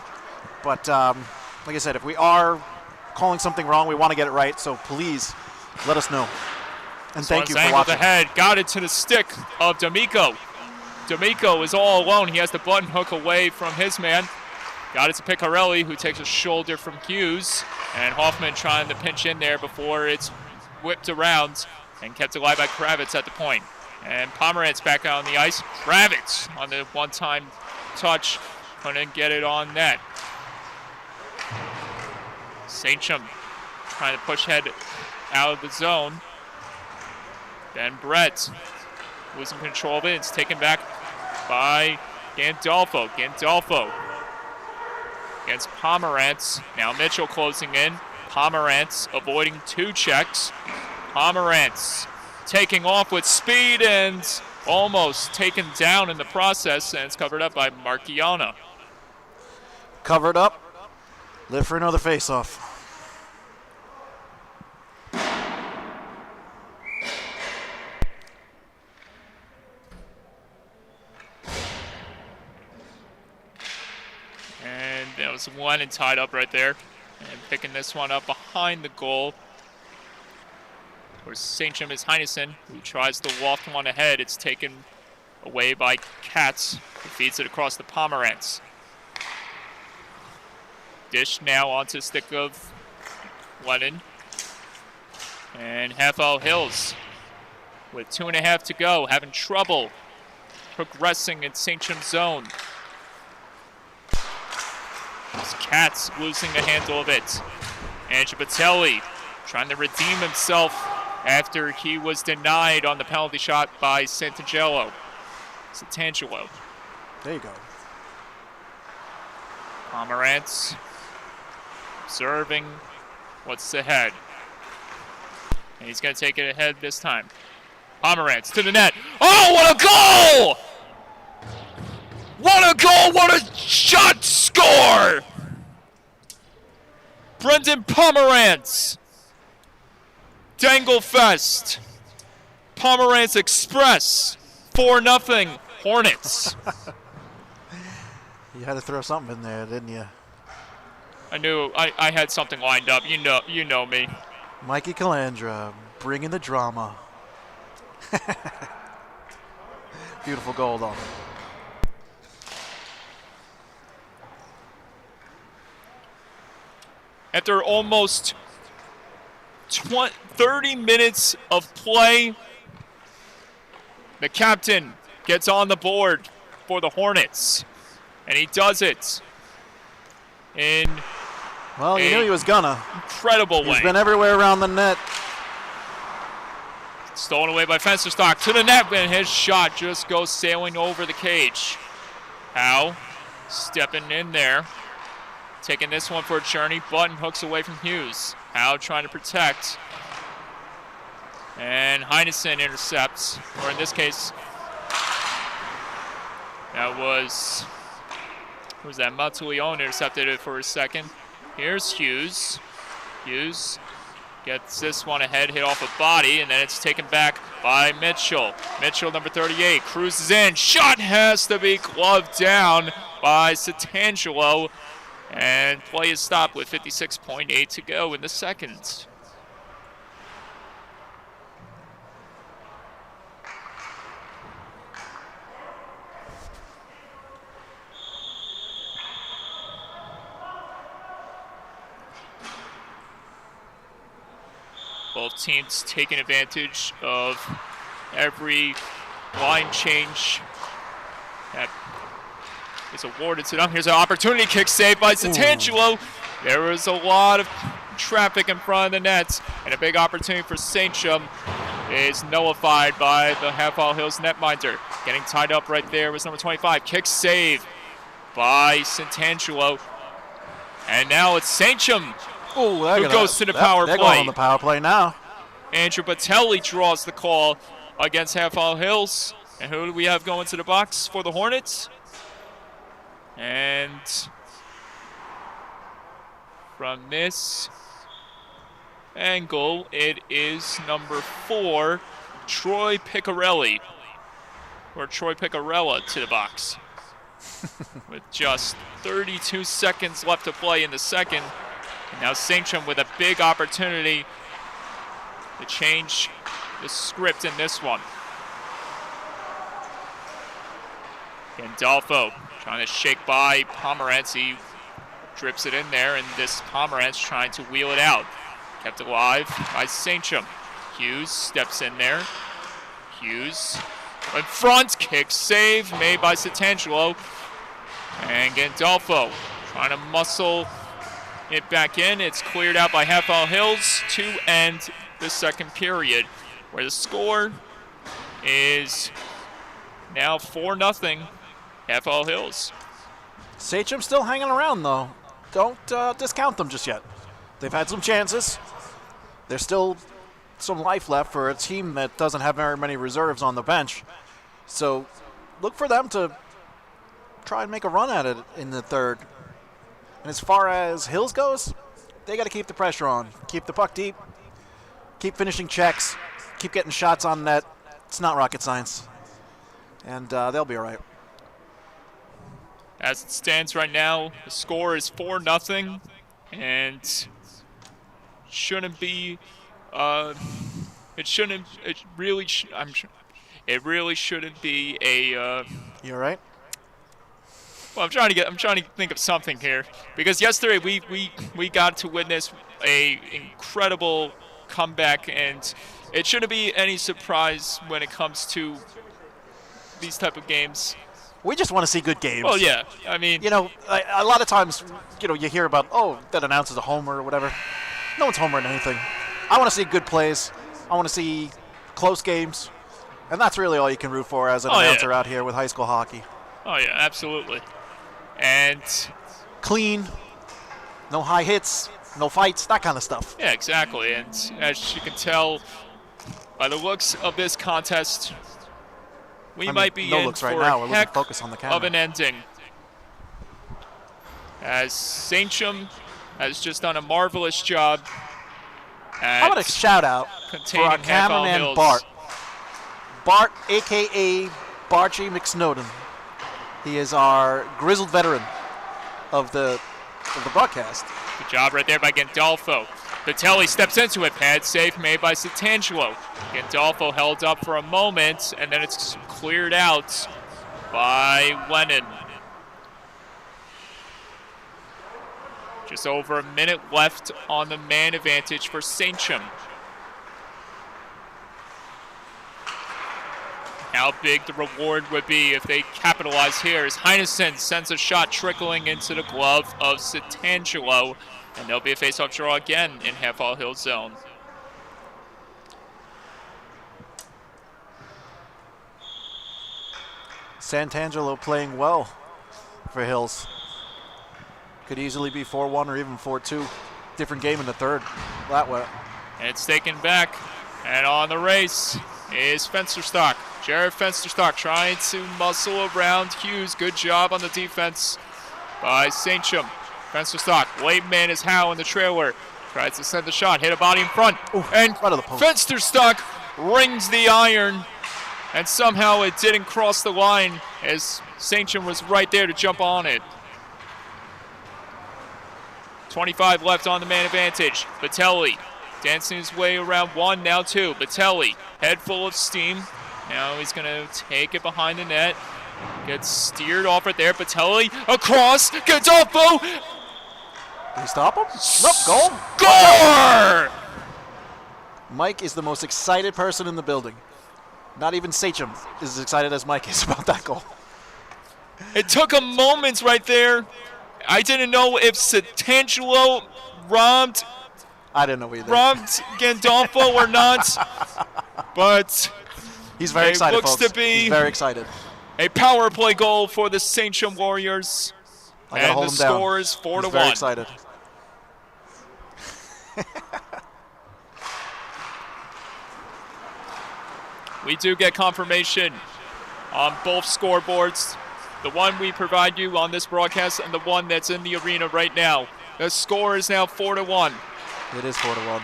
But like I said, if we are calling something wrong, we want to get it right. So please let us know. And thank you for watching. The head got it to the stick of D'Amico. D'Amico is all alone. He has the button hook away from his man. Got it to Piccarelli, who takes a shoulder from Hughes. And Hoffman trying to pinch in there before it's whipped around and kept alive by Kravitz at the point. And Pomerantz back out on the ice. Kravitz on the one-time touch. Couldn't get it on net. Sachem trying to push head out of the zone. Then Brett losing control of it. It's taken back by Gandolfo. Gandolfo against Pomerantz. Now Mitchell closing in. Pomerantz avoiding two checks. Pomerantz taking off with speed and almost taken down in the process, and it's covered up by Marchiona. Covered up. Live for another face-off. And there was one and tied up right there. And picking this one up behind the goal. Of course, Sachem is Heinesen, who tries to waft one ahead. It's taken away by Katz, who feeds it across the Pomerantz. Dish now onto stick of Lennon. And Half Hollow Hills with 2.5 to go, having trouble progressing in Sachem's zone. Katz losing the handle of it. And Gibatelli trying to redeem himself after he was denied on the penalty shot by Santangelo. There you go. Pomerantz observing what's ahead. And he's going to take it ahead this time. Pomerantz to the net. Oh, what a goal! What a goal! What a shot score! Brendan Pomerantz. Danglefest. Pomerantz Express. 4-0 Hornets. You had to throw something in there, didn't you? I knew I had something lined up. You know me. Mikey Calandra bringing the drama. Beautiful goal, though. After almost 30 minutes of play, the captain gets on the board for the Hornets. And he does it in well, you knew he was gonna. Incredible way. He's been everywhere around the net. Stolen away by Fensterstock to the net, and his shot just goes sailing over the cage. Howe stepping in there. Taking this one for a journey. Button hooks away from Hughes. Howe trying to protect. And Heinesen intercepts. Or in this case, that was... Who was that? Matulion intercepted it for a second. Here's Hughes. Hughes gets this one ahead, hit off a body, and then it's taken back by Mitchell. Mitchell, number 38, cruises in. Shot has to be gloved down by Santangelo. And play is stopped with 56.8 to go in the second. Both teams taking advantage of every line change that is awarded to them. Here's an opportunity kick saved by Santangelo. There was a lot of traffic in front of the nets, and a big opportunity for Sachem is nullified by the Half Isle Hills netminder. Getting tied up right there was number 25. Kick saved by Santangelo. And now it's Sachem who goes to the power play. They're going on the power play now. Andrew Batelli draws the call against Half Isle Hills. And who do we have going to the box for the Hornets? And from this angle, it is number 4, Troy Piccarelli, or Troy Piccarella to the box. With just 32 seconds left to play in the second. And now Sachem with a big opportunity to change the script in this one. Gandolfo trying to shake by Pomerantz. He drips it in there, and this Pomerantz trying to wheel it out. Kept alive by Sachem. Hughes steps in there. Hughes in front, kick save made by Santangelo. And Gandolfo trying to muscle it back in. It's cleared out by Half Isle Hills to end the second period, where the score is now 4-0 Half Isle Hills. Sachem still hanging around, though. Don't discount them just yet. They've had some chances. There's still some life left for a team that doesn't have very many reserves on the bench. So look for them to try and make a run at it in the third. And as far as Hills goes, they got to keep the pressure on. Keep the puck deep. Keep finishing checks. Keep getting shots on net. It's not rocket science. And they'll be all right. As it stands right now, the score is 4-0, and shouldn't be. It really shouldn't be a. You all right? Well, I'm trying to think of something here, because yesterday we got to witness a incredible comeback, and it shouldn't be any surprise when it comes to these type of games. We just want to see good games. Well, yeah. I mean, a lot of times, you hear about, that announces a homer or whatever. No one's homering anything. I want to see good plays. I want to see close games. And that's really all you can root for as an announcer out here with high school hockey. Oh, yeah, absolutely. And clean, no high hits, no fights, that kind of stuff. Yeah, exactly. And as you can tell by the looks of this contest, we might be in for a heck of an ending. As Sachem has just done a marvelous job. How about a shout out for our cameraman Bart? Bart, a.k.a. Bargy McSnowden. He is our grizzled veteran of the broadcast. Good job right there by Gandolfo. Batelli steps into it. Pad save made by Santangelo. Gandolfo held up for a moment, and then it's cleared out by Lennon. Just over a minute left on the man advantage for Sachem. How big the reward would be if they capitalize here as Heinesen sends a shot trickling into the glove of Santangelo. And there'll be a face-off draw again in Half Isle Hills zone. Santangelo playing well for Hills. Could easily be 4-1 or even 4-2. Different game in the third that way. And it's taken back. And on the race is Fensterstock. Jared Fensterstock trying to muscle around Hughes. Good job on the defense by Sachem. Fensterstock, late man is Howe in the trailer. Tries to send the shot, hit a body in front. And Fensterstock rings the iron. And somehow it didn't cross the line as Sachem was right there to jump on it. 25 left on the man advantage. Batelli dancing his way around one, now two. Batelli, head full of steam. Now he's going to take it behind the net. Gets steered off right there. Batelli across. Gandolfo. Did he stop him? Nope, goal. Score! Mike is the most excited person in the building. Not even Sachem is as excited as Mike is about that goal. It took a moment right there. I didn't know if Santangelo robbed I didn't know either. Gandolfo or not, but He's very excited, looks folks. to be He's very excited. a power play goal for the Sachem Warriors. I gotta And hold the him down. score is 4-1. He's very excited. We do get confirmation on both scoreboards. The one we provide you on this broadcast and the one that's in the arena right now. The score is now 4-1. It is 4-1.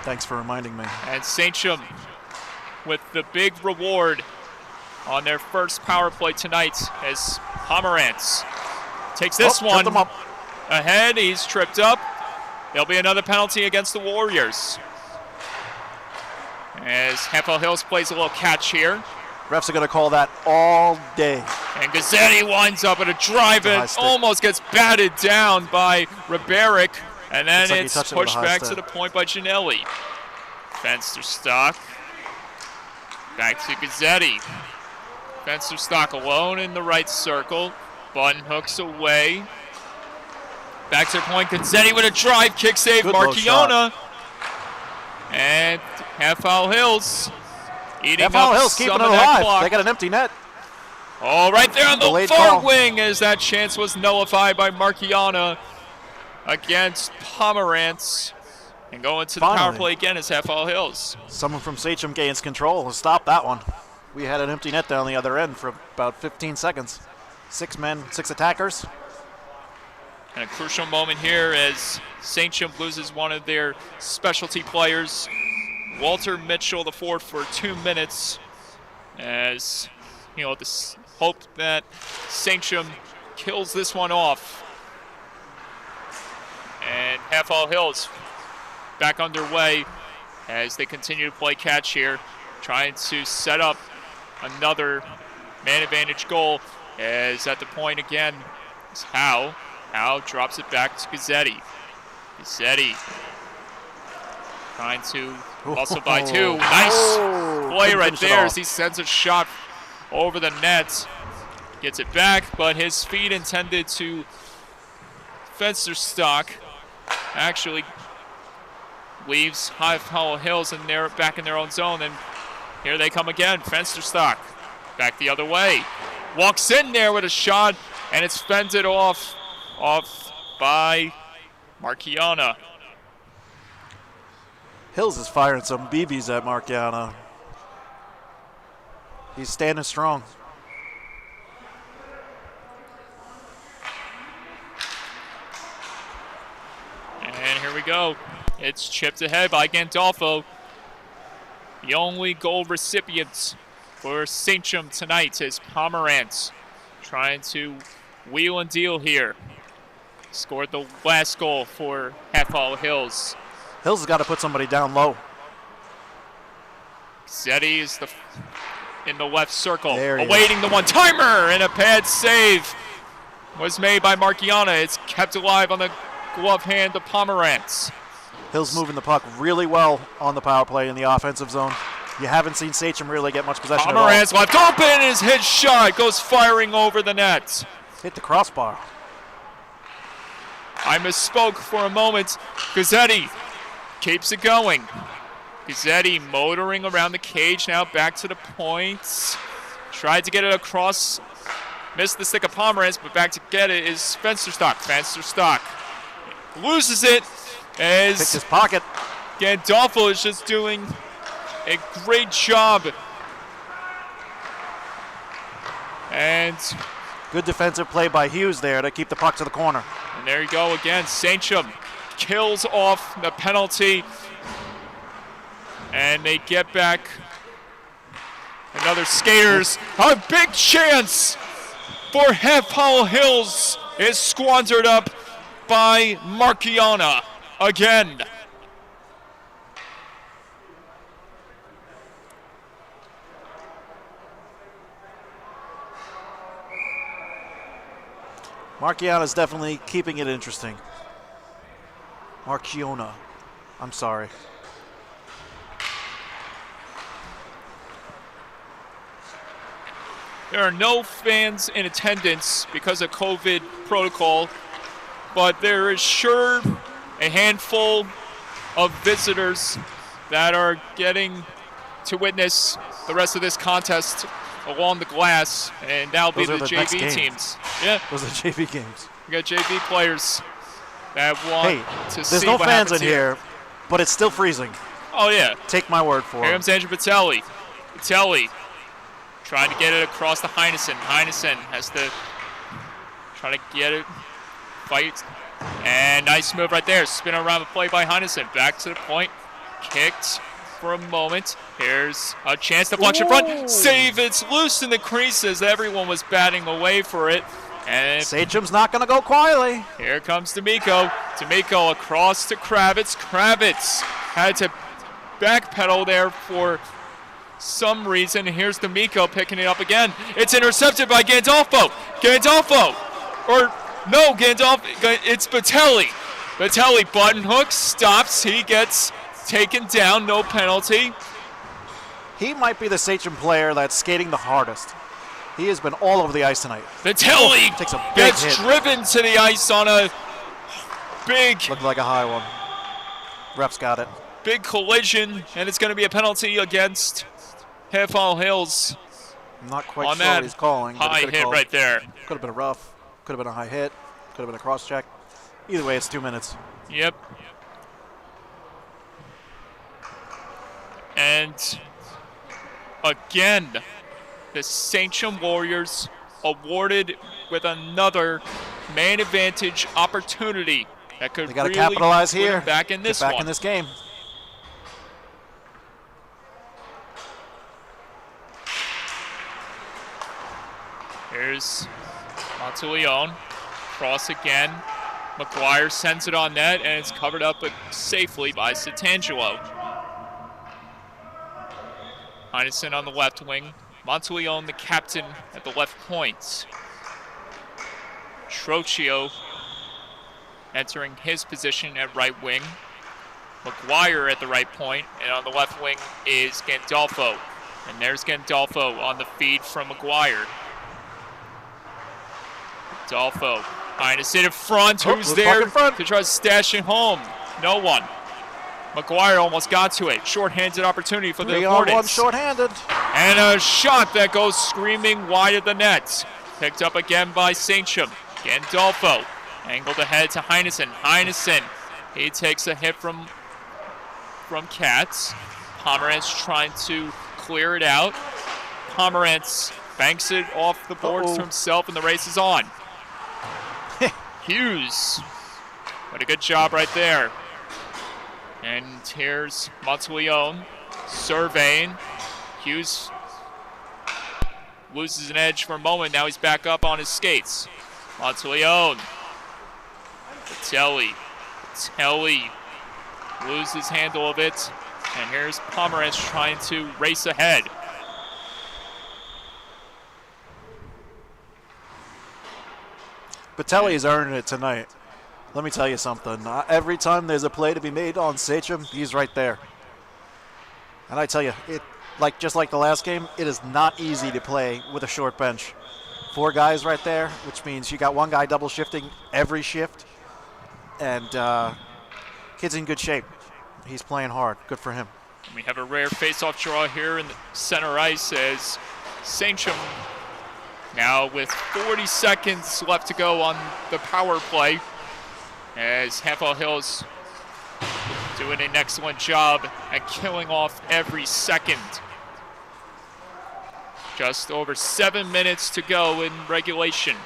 Thanks for reminding me. And Sachem with the big reward on their first power play tonight as Pomerantz takes this one Tripped him up. ahead. He's tripped up. There'll be another penalty against the Warriors. As Heffel Hills plays a little catch here. Refs are going to call that all day. And Gazzetti winds up at a drive High and stick. almost gets batted down by Riberic. And then Looks like he it's touched it with a pushed high back to stick. the point by Ginelli. Fensterstock. Back to Gazzetti. Fensterstock alone in the right circle. Button hooks away. Back to the point. Gazzetti with a drive kick save. Good low Marchiona. And Heffel Hills eating Heffel up Hills keeping some it of that alive. clock. They got an empty net. Oh, right there on the Delayed far call. wing as that chance was nullified by Marchiana against Pomerantz. And going to the power Finally. play again is Heffel Hills. Someone from Sachem gains control. Stop that one. We had an empty net down the other end for about 15 seconds. 6 men, 6 attackers. And a crucial moment here as Sachem loses one of their specialty players, Walter Mitchell, the forward, for 2 minutes. As, this hope that Sachem kills this one off. And Heffel Hills back underway as they continue to play catch here, trying to set up another man advantage goal. As at the point again is Howe. Howe drops it back to Gazzetti. Gazzetti trying to also by 2. Nice play Couldn't right finish it there off. as he sends a shot over the net. Gets it back, but his feet intended to Fensterstock actually leaves Heffel Hills and they're back in their own zone. And here they come again. Fensterstock back the other way. Walks in there with a shot, and it's fended off by Marchiana. Hills is firing some BBs at Marchiana. He's standing strong. And here we go. It's chipped ahead by Gandolfo. The only goal recipients for Sachem tonight is Pomerantz, trying to wheel and deal here. Scored the last goal for Heffel Hills. Hills has got to put somebody down low. Zetti is in the left circle, There he awaiting the one-timer, and a pad save was made by Marchiana. It's kept alive on the glove hand of Pomerantz. Hills moving the puck really well on the power play in the offensive zone. You haven't seen Sachem really get much possession at all. Pomerantz left open, his hit shot goes firing over the net. Hit the crossbar. I misspoke for a moment. Gazzetti keeps it going. Gazzetti motoring around the cage now, back to the points. Tried to get it across. Missed the stick of Pomerantz, but back to get it is Fensterstock. Fensterstock loses it Picked as his pocket. Gandolfo is just doing a great job. And Good defensive play by Hughes there to keep the puck to the corner. there you go again. Sachem kills off the penalty. And they get back another skaters. A big chance for Heffel Hills is squandered up by Marchiana again. Marchiana's definitely keeping it interesting. Marchiona. I'm sorry. There are no fans in attendance because of COVID protocol, but there is sure a handful of visitors that are getting to witness the rest of this contest along the glass, and that'll be the JV teams. Yeah, those are JV games. We got JV players that want to see there's no what fans happens in here, but it's still freezing. Oh yeah. Take my word for it. Here comes Andrew Patelli. Patelli trying to get it across to Heinesen. Heinesen has to try to get it, fight, and nice move right there. Spin around the play by Heinesen. Back to the point, kicked for a moment. Here's a chance to punch in front. Save, it's loose in the creases. Everyone was batting away for it. And Sachem's not going to go quietly. Here comes D'Amico. D'Amico across to Kravitz. Kravitz had to backpedal there for some reason. Here's D'Amico picking it up again. It's intercepted by Gandolfo. Gandolfo. Or, no, Gandolfo. It's Patelli. Patelli button hook, stops. He gets taken down, no penalty. He might be the Sachem player that's skating the hardest. He has been all over the ice tonight. Patelli takes a big gets hit. driven to the ice on a big... Looked like a high one. Ref's got it. Big collision, and it's going to be a penalty against Half Isle Hills. I'm not quite on sure that what he's calling. high hit right there. Could have been a rough. Could have been a high hit. Could have been a cross check. Either way, it's 2 minutes. Yep. And again, the Sachem Warriors awarded with another man advantage opportunity that could They got to really capitalize put here. them back in this Get back one. in this game. Here's Monteleone. Cross again. McGuire sends it on net, and it's covered up safely by Santangelo. Heinesen on the left wing. Monteleone, the captain, at the left point. Trocchio entering his position at right wing. McGuire at the right point, and on the left wing is Gandolfo. And there's Gandolfo on the feed from McGuire. Gandolfo, Heinesen in front. Who's there to try to stash it home? No one. McGuire almost got to it. Short-handed opportunity for the Hornets. 3-on-1 short-handed. And a shot that goes screaming wide of the net. Picked up again by Sachem. Gandolfo angled ahead to Heinesen. Heinesen, he takes a hit from Katz. Pomerantz trying to clear it out. Pomerantz banks it off the boards to himself, and the race is on. Hughes, what a good job right there. And here's Monteleone surveying. Hughes loses an edge for a moment. Now he's back up on his skates. Monteleone. Patelli loses handle of it. And here's Pomerantz trying to race ahead. Patelli's earning it tonight. Let me tell you something. Every time there's a play to be made on Sachem, he's right there. And I tell you, just like the last game, it is not easy to play with a short bench. 4 guys right there, which means you got one guy double shifting every shift. And kid's in good shape. He's playing hard. Good for him. We have a rare face-off draw here in the center ice as Sachem now with 40 seconds left to go on the power play, as Half Isle Hills doing an excellent job at killing off every second. Just over 7 minutes to go in regulation.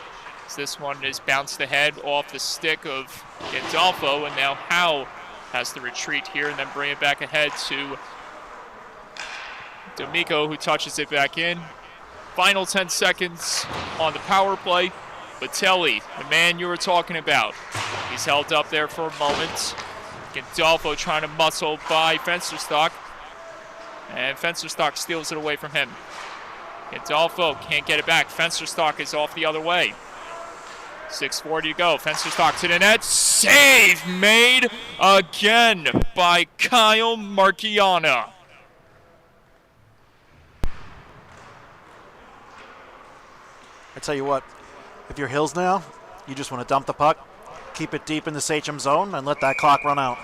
As this one is bounced ahead off the stick of Gandolfo, and now Howe has to retreat here and then bring it back ahead to D'Amico, who touches it back in. Final 10 seconds on the power play. Patelli, the man you were talking about. He's held up there for a moment. Gandolfo trying to muscle by Fensterstock. And Fensterstock steals it away from him. Gandolfo can't get it back. Fensterstock is off the other way. 6:40 to go. Fensterstock to the net. Save made again by Kyle Marchiana. I tell you what, if you're Hills now, you just want to dump the puck, keep it deep in the Sachem zone, and let that clock run out.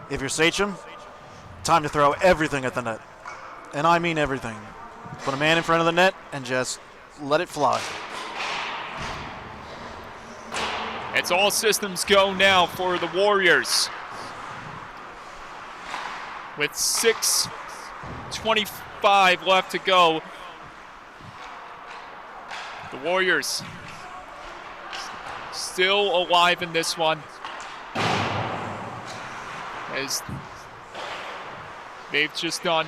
If you're Sachem, time to throw everything at the net. And I mean everything. Put a man in front of the net and just let it fly. It's all systems go now for the Warriors. With 6:25 left to go, the Warriors still alive in this one, as they've just done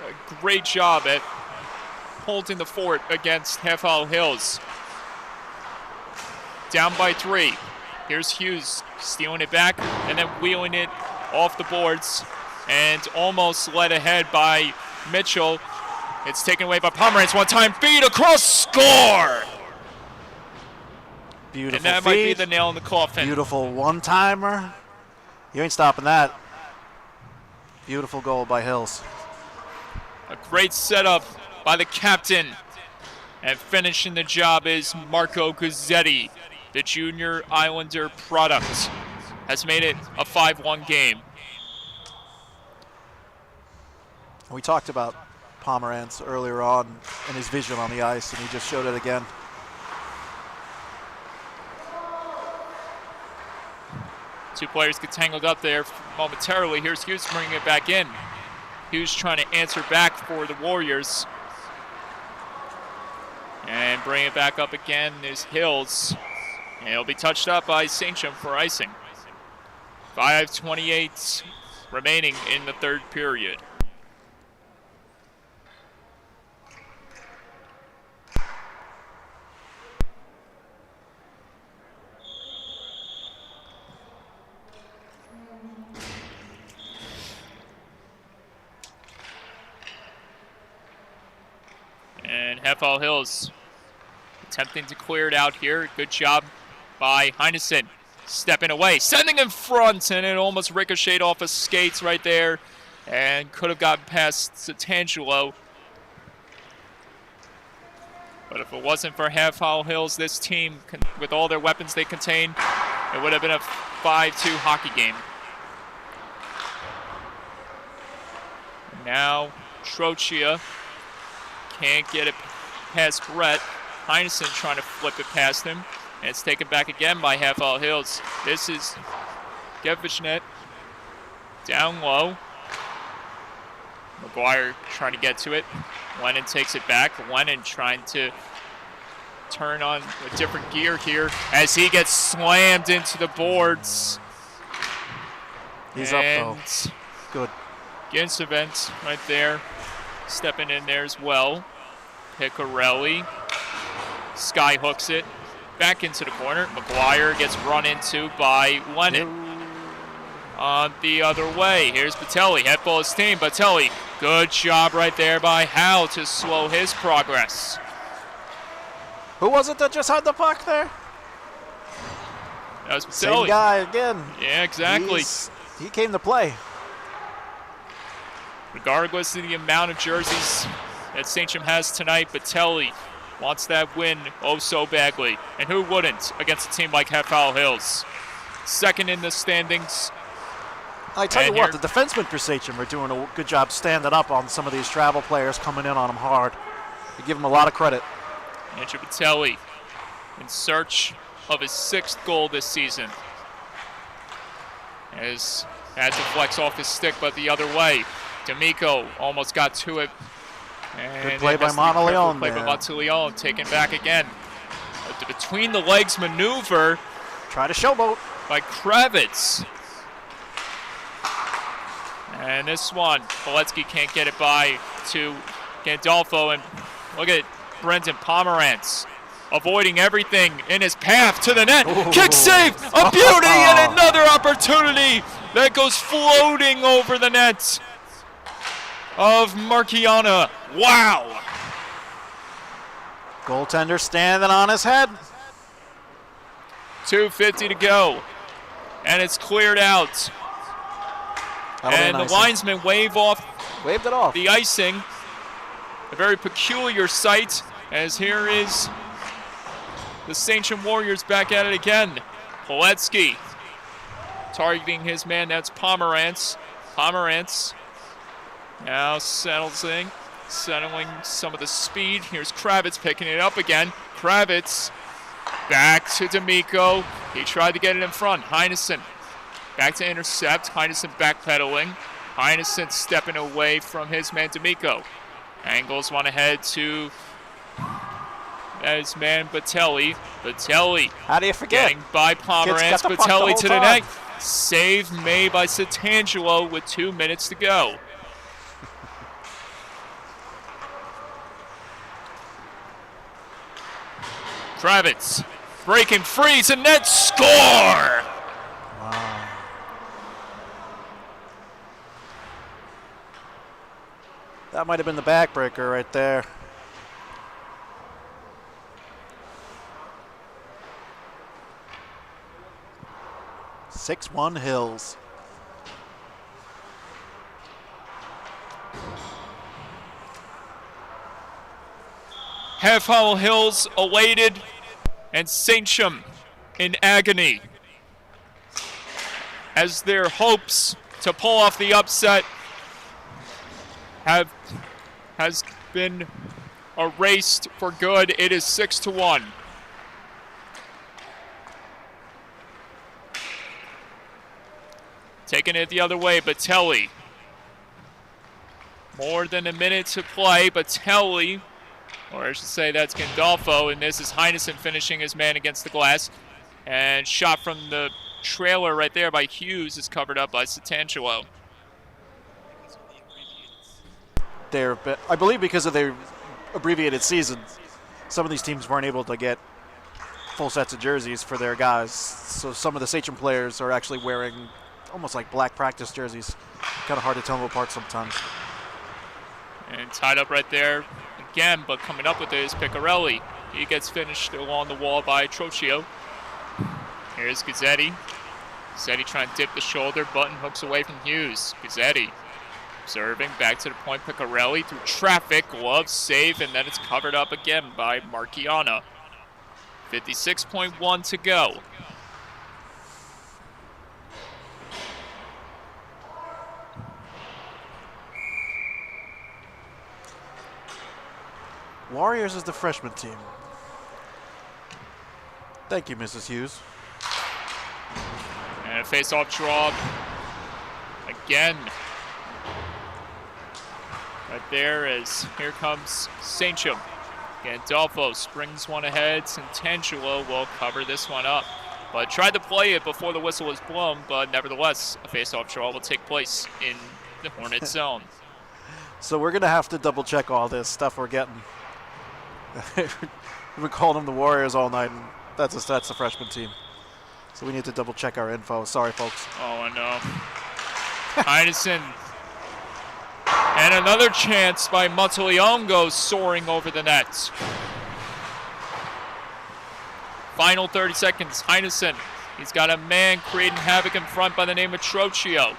a great job at holding the fort against Half Hollow Hills. Down by 3. Here's Hughes stealing it back and then wheeling it off the boards and almost led ahead by Mitchell. It's taken away by Pomerantz. One-time feed across, score! Beautiful And that feed. might be the nail in the coffin. Beautiful one-timer. You ain't stopping that. Beautiful goal by Hills. A great setup by the captain. And finishing the job is Marco Guzzetti, the junior Islander product. Has made it a 5-1 game. We talked about Pomerantz earlier on and his vision on the ice, and he just showed it again. Two players get tangled up there momentarily. Here's Hughes bringing it back in. Hughes trying to answer back for the Warriors. And bring it back up again is Hills. And it'll be touched up by Sachem for icing. 5:28 remaining in the third period. And Half Hollow Hills attempting to clear it out here. Good job by Heinesen. Stepping away, sending in front, and it almost ricocheted off his skates right there and could have gotten past Satangelo. But if it wasn't for Half Hollow Hills, this team, with all their weapons they contain, it would have been a 5-2 hockey game. Now, Trochia can't get it past Brett. Heinesen trying to flip it past him. And it's taken back again by Half Hollow Hills. This is Gevishnet down low. McGuire trying to get to it. Lennon takes it back. Lennon trying to turn on a different gear here as he gets slammed into the boards. He's up though. Good. Ginsevent right there, stepping in there as well. Piccarelli sky hooks it back into the corner. McGuire gets run into by Lennon. On the other way, here's Batelli, head full of steam. Batelli, good job right there by Howe to slow his progress. Who was it that just had the puck there? That was Batelli. Same guy again. Yeah, exactly. He came to play. Regardless of the amount of jerseys that Sachem has tonight, Batelli wants that win oh so badly. And who wouldn't against a team like Half Hollow Hills? Second in the standings. I tell you what, the defensemen for Sachem are doing a good job standing up on some of these travel players coming in on them hard. We give them a lot of credit. Andrew Batelli in search of his 6th goal this season. Has had to flex off his stick, but the other way. D'Amico almost got to it. And good play by Monteleone. Play by Monteleone, taken back again. A between the legs maneuver. Try to showboat. By Kravitz. And this one, Poletsky can't get it by to Gandolfo. And look at Brendan Pomerantz avoiding everything in his path to the net. Ooh. Kick save, a beauty, and another opportunity that goes floating over the net of Marchiana. Wow. Goaltender standing on his head. 2:50 to go. And it's cleared out. And the linesmen waved it off. The icing. A very peculiar sight as here is the Sachem Warriors back at it again. Poletsky targeting his man, that's Pomerantz. Pomerantz now settling some of the speed. Here's Kravitz picking it up again. Kravitz back to D'Amico. He tried to get it in front. Heinesen back to intercept. Heinesen backpedaling. Heinesen stepping away from his man D'Amico. Angles one ahead to his man Batelli. Batelli. How do you forget? Getting by Pomerantz. Batelli to the net. Save made by Santangelo with 2 minutes to go. Kravitz breaking free to net, score! Wow. That might have been the backbreaker right there. (6-1) Hills. Half Hollow Hills elated and Sachem in agony as their hopes to pull off the upset has been erased for good. It is 6-1. Taking it the other way, Batelli. More than a minute to play. Batelli, or I should say that's Gandolfo, and this is Heinesen finishing his man against the glass. And shot from the trailer right there by Hughes is covered up by Santangelo. I believe because of their abbreviated season, some of these teams weren't able to get full sets of jerseys for their guys. So some of the Sachem players are actually wearing almost like black practice jerseys. Kind of hard to tell them apart sometimes. And tied up right there again, but coming up with it is Piccarelli. He gets finished along the wall by Trocchio. Here's Gazzetti. Gazzetti trying to dip the shoulder. Button hooks away from Hughes. Gazzetti observing, back to the point. Piccarelli through traffic. Glove save, and then it's covered up again by Marchiana. 56.1 to go. Warriors is the freshman team. Thank you, Mrs. Hughes. And a face-off draw again. Right there as here comes Sachem. Gandolfo springs one ahead. Santangelo will cover this one up. But tried to play it before the whistle was blown, but nevertheless, a face-off draw will take place in the Hornet zone. So we're going to have to double-check all this stuff we're getting. We've been calling them the Warriors all night, and that's the freshman team. So we need to double-check our info. Sorry, folks. Oh, I know. Heinesen. And another chance by Monteleone goes soaring over the net. Final 30 seconds. Heinesen. He's got a man creating havoc in front by the name of Trocchio.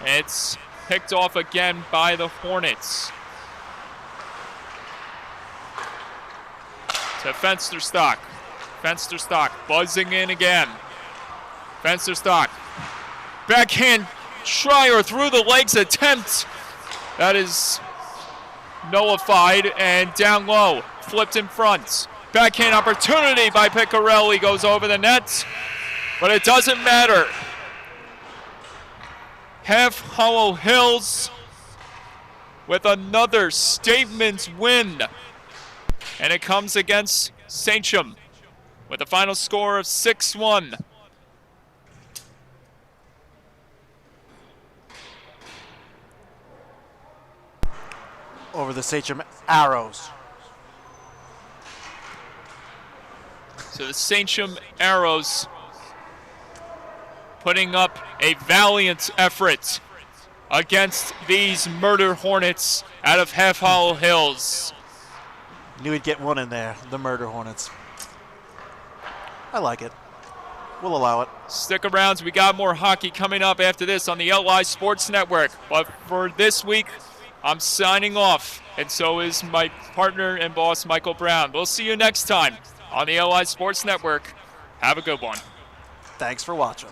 It's picked off again by the Hornets. To Fensterstock. Fensterstock buzzing in again. Fensterstock. Backhand Schreier through the legs attempt. That is nullified and down low. Flipped in front. Backhand opportunity by Piccarelli goes over the net. But it doesn't matter. Half Hollow Hills with another statement win. And it comes against Sachem with a final score of 6-1. Over the Sachem Arrows. So the Sachem Arrows putting up a valiant effort against these Murder Hornets out of Half Hollow Hills. Knew he'd get one in there, the Murder Hornets. I like it. We'll allow it. Stick around. We got more hockey coming up after this on the LI Sports Network. But for this week, I'm signing off, and so is my partner and boss, Michael Brown. We'll see you next time on the LI Sports Network. Have a good one. Thanks for watching.